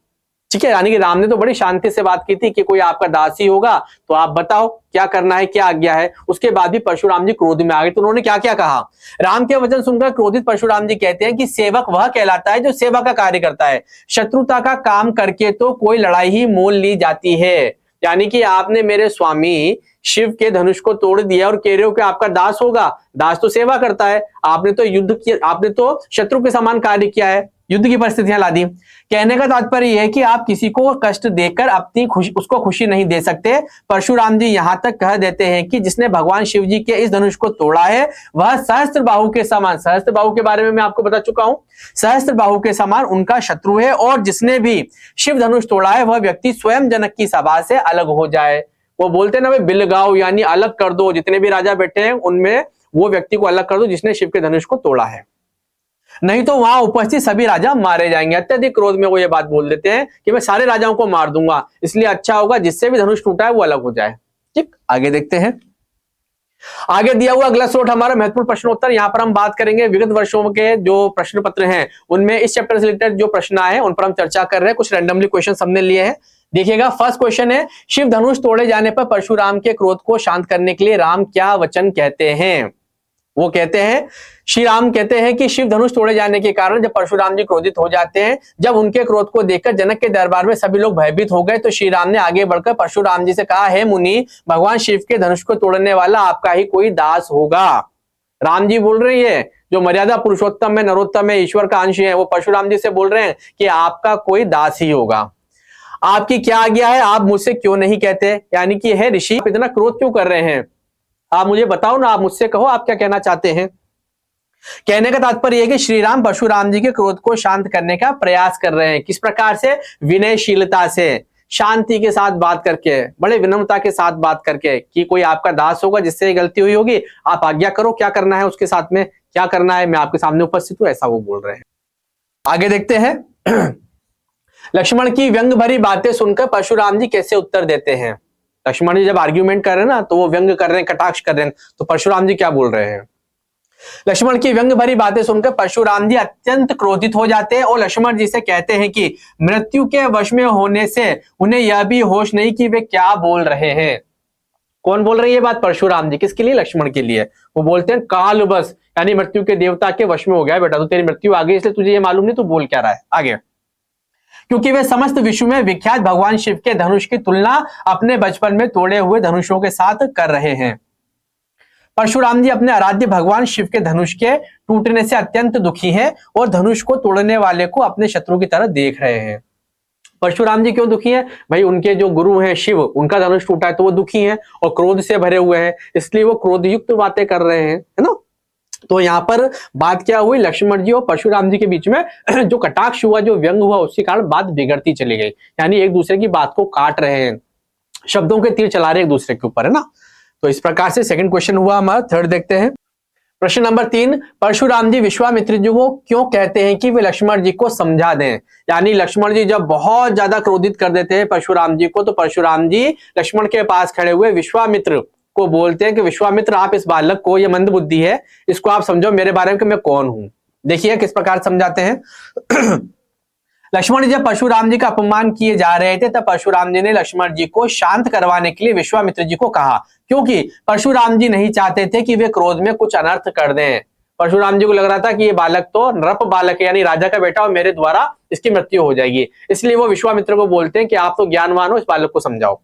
ठीक है, यानी कि राम ने तो बड़ी शांति से बात की थी कि कोई आपका दासी होगा तो आप बताओ क्या करना है, क्या आज्ञा है। उसके बाद भी परशुराम जी क्रोध में आ गए, तो उन्होंने क्या क्या कहा। राम के वचन सुनकर क्रोधित परशुराम जी कहते हैं कि सेवक वह कहलाता है जो सेवा का कार्य करता है, शत्रुता का काम करके तो कोई लड़ाई ही मोल ली जाती है। यानी कि आपने मेरे स्वामी शिव के धनुष को तोड़ दिया और कह रहे हो कि आपका दास होगा। दास तो सेवा करता है, आपने तो युद्ध किया, आपने तो शत्रु के समान कार्य किया है, युद्ध की परिस्थितियां ला दी। कहने का तात्पर्य यह है कि आप किसी को कष्ट देकर अपनी उसको खुशी नहीं दे सकते। परशुराम जी यहां तक कह देते हैं कि जिसने भगवान शिव जी के इस धनुष को तोड़ा है वह सहस्त्र बाहु के समान, सहस्त्र बाहु के बारे में मैं आपको बता चुका हूं, सहस्त्र बाहु के समान उनका शत्रु है। और जिसने भी शिव धनुष तोड़ा है वह व्यक्ति स्वयं जनक की सभा से अलग हो जाए। वो बोलते हैं ना भाई, बिलगाओ, यानी अलग कर दो, जितने भी राजा बैठे हैं उनमें वो व्यक्ति को अलग कर दो जिसने शिव के धनुष को तोड़ा है, नहीं तो वहां उपस्थित सभी राजा मारे जाएंगे। अत्यधिक क्रोध में वो ये बात बोल देते हैं कि मैं सारे राजाओं को मार दूंगा, इसलिए अच्छा होगा जिससे भी धनुष टूटा है वो अलग हो जाए। ठीक, आगे देखते हैं। आगे दिया हुआ अगला स्लॉट हमारा महत्वपूर्ण प्रश्नोत्तर। यहां पर हम बात करेंगे विगत वर्षों के जो प्रश्न पत्र हैं उनमें इस चैप्टर से रिलेटेड जो प्रश्न आए हैं उन पर हम चर्चा कर रहे हैं। कुछ रैंडमली क्वेश्चन हमने लिए हैं। देखिएगा, फर्स्ट क्वेश्चन है, शिव धनुष तोड़े जाने पर परशुराम के क्रोध को शांत करने के लिए राम क्या वचन कहते हैं। वो कहते हैं, श्री राम कहते हैं कि शिव धनुष तोड़े जाने के कारण जब परशुराम जी क्रोधित हो जाते हैं, जब उनके क्रोध को देखकर जनक के दरबार में सभी लोग भयभीत हो गए, तो श्री राम ने आगे बढ़कर परशुराम जी से कहा, हे मुनि, भगवान शिव के धनुष को तोड़ने वाला आपका ही कोई दास होगा। राम जी बोल रहे हैं, जो मर्यादा पुरुषोत्तम है, नरोत्तम है, ईश्वर का अंश है, वो परशुराम जी से बोल रहे हैं कि आपका कोई दास ही होगा। आपकी क्या आज्ञा है, आप मुझसे क्यों नहीं कहते। यानी कि हे ऋषि, आप इतना क्रोध क्यों कर रहे हैं, आप मुझे बताओ ना, आप मुझसे कहो आप क्या कहना चाहते हैं। कहने का तात्पर्य यह कि श्री राम परशुराम जी के क्रोध को शांत करने का प्रयास कर रहे हैं। किस प्रकार से, विनयशीलता से, शांति के साथ बात करके, बड़े विनम्रता के साथ बात करके कि कोई आपका दास होगा जिससे गलती हुई होगी, आप आज्ञा करो क्या करना है, उसके साथ में क्या करना है, मैं आपके सामने उपस्थित हूं, ऐसा वो बोल रहे हैं। आगे देखते हैं। लक्ष्मण की व्यंग भरी बातें सुनकर परशुराम जी कैसे उत्तर देते हैं। लक्ष्मण जी जब आर्ग्यूमेंट कर रहे हैं ना तो वो व्यंग कर रहे हैं, कटाक्ष कर रहे हैं, तो परशुराम जी क्या बोल रहे हैं। लक्ष्मण की व्यंग भरी बातें सुनकर परशुराम जी अत्यंत क्रोधित हो जाते हैं और लक्ष्मण जी से कहते हैं कि मृत्यु के वश में होने से उन्हें यह भी होश नहीं कि वे क्या बोल रहे हैं। कौन बोल रही है ये बात, परशुराम जी। किसके लिए, लक्ष्मण के लिए। वो बोलते हैं काल बस, यानी मृत्यु के देवता के वश में हो गया बेटा, तो तेरी मृत्यु आ गई इसलिए तुझे ये मालूम नहीं तू बोल क्या रहा है। आगे, क्योंकि वे समस्त विश्व में विख्यात भगवान शिव के धनुष की तुलना अपने बचपन में तोड़े हुए धनुषों के साथ कर रहे हैं। परशुराम जी अपने आराध्य भगवान शिव के धनुष के टूटने से अत्यंत दुखी हैं और धनुष को तोड़ने वाले को अपने शत्रु की तरह देख रहे हैं। परशुराम जी क्यों दुखी हैं भाई, उनके जो गुरु हैं शिव, उनका धनुष टूटा है तो वो दुखी हैं और क्रोध से भरे हुए हैं, इसलिए वो क्रोधयुक्त बातें कर रहे हैं, है ना। तो यहां पर बात क्या हुई, लक्ष्मण जी और परशुराम जी के बीच में जो कटाक्ष हुआ, जो व्यंग हुआ, उसके कारण बात बिगड़ती चली गई। यानी एक दूसरे की बात को काट रहे हैं, शब्दों के तीर चला रहे हैं एक दूसरे के ऊपर, है ना। तो इस प्रकार से सेकंड क्वेश्चन हुआ हमारा। थर्ड देखते हैं। प्रश्न नंबर 3, परशुराम जी विश्वामित्र जी को क्यों कहते हैं कि वे लक्ष्मण जी को समझा दें। यानी लक्ष्मण जी जब बहुत ज्यादा क्रोधित कर देते हैं परशुराम जी को, तो परशुराम जी लक्ष्मण के पास खड़े हुए विश्वामित्र को बोलते हैं कि विश्वामित्र, आप इस बालक को, ये मंद बुद्धि है, इसको आप समझो मेरे बारे में कि मैं कौन हूं। देखिए किस प्रकार समझाते हैं। लक्ष्मण जी जब परशुराम जी का अपमान किए जा रहे थे तब परशुराम जी ने लक्ष्मण जी को शांत करवाने के लिए विश्वामित्र जी को कहा, क्योंकि परशुराम जी नहीं चाहते थे कि वे क्रोध में कुछ अनर्थ कर दें। परशुराम जी को लग रहा था कि ये बालक तो नृप बालक है, यानी राजा का बेटा, और मेरे द्वारा इसकी मृत्यु हो जाएगी। इसलिए वो विश्वामित्र को बोलते हैं कि आप तो ज्ञानवान हो, इस बालक को समझाओ।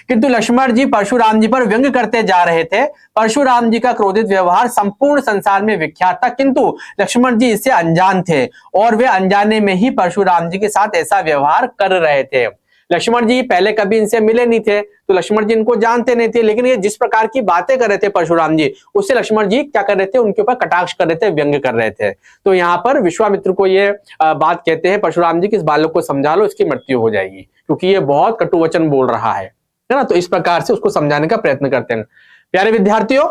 किंतु लक्ष्मण जी परशुराम जी पर व्यंग करते जा रहे थे। परशुराम जी का क्रोधित व्यवहार संपूर्ण संसार में विख्यात था, किंतु लक्ष्मण जी इससे अनजान थे और वे अनजाने में ही परशुराम जी के साथ ऐसा व्यवहार कर रहे थे। लक्ष्मण जी पहले कभी इनसे मिले नहीं थे, तो लक्ष्मण जी इनको जानते नहीं थे, लेकिन ये जिस प्रकार की बातें कर रहे थे परशुराम जी, उससे लक्ष्मण जी क्या कर रहे थे, उनके ऊपर कटाक्ष कर रहे थे, व्यंग कर रहे थे। तो यहाँ पर विश्वामित्र को ये बात कहते हैं परशुराम जी कि इस बालक को समझा लो, इसकी मृत्यु हो जाएगी, क्योंकि ये बहुत कटु वचन बोल रहा है ना। तो इस प्रकार से उसको समझाने का प्रयत्न करते हैं। प्यारे विद्यार्थियों,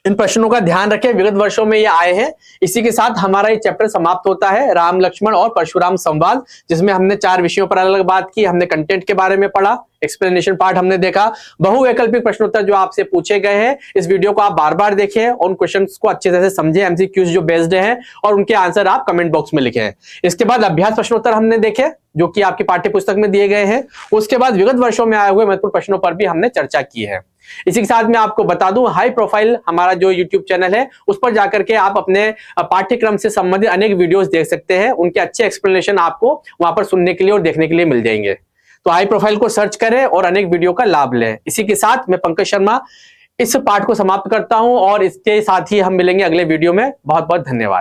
इन प्रश्नों का ध्यान रखें, विगत वर्षों में ये आए हैं। इसी के साथ हमारा ये चैप्टर समाप्त होता है, राम लक्ष्मण और परशुराम संवाद, जिसमें हमने 4 विषयों पर अलग बात की। हमने कंटेंट के बारे में पढ़ा, एक्सप्लेनेशन पार्ट हमने देखा, बहुवैकल्पिक प्रश्नोत्तर जो आपसे पूछे गए हैं। इस वीडियो को आप बार बार देखें, उन क्वेश्चंस को अच्छे से समझें, एमसीक्यूज जो बेस्ड हैं, और उनके आंसर आप कमेंट बॉक्स में लिखें। इसके बाद अभ्यास प्रश्नोत्तर हमने देखे जो कि आपकी पाठ्य पुस्तक में दिए गए हैं। उसके बाद विगत वर्षों में आए हुए महत्वपूर्ण प्रश्नों पर भी हमने चर्चा की है। इसी के साथ मैं आपको बता दूं, हाई प्रोफाइल हमारा जो YouTube चैनल है, उस पर जाकर के आप अपने पाठ्यक्रम से संबंधित अनेक वीडियोस देख सकते हैं। उनके अच्छे एक्सप्लेनेशन आपको वहां पर सुनने के लिए और देखने के लिए मिल जाएंगे। तो हाई प्रोफाइल को सर्च करें और अनेक वीडियो का लाभ लें। इसी के साथ मैं पंकज शर्मा इस पाठ को समाप्त करता हूं और इसके साथ ही हम मिलेंगे अगले वीडियो में। बहुत बहुत धन्यवाद।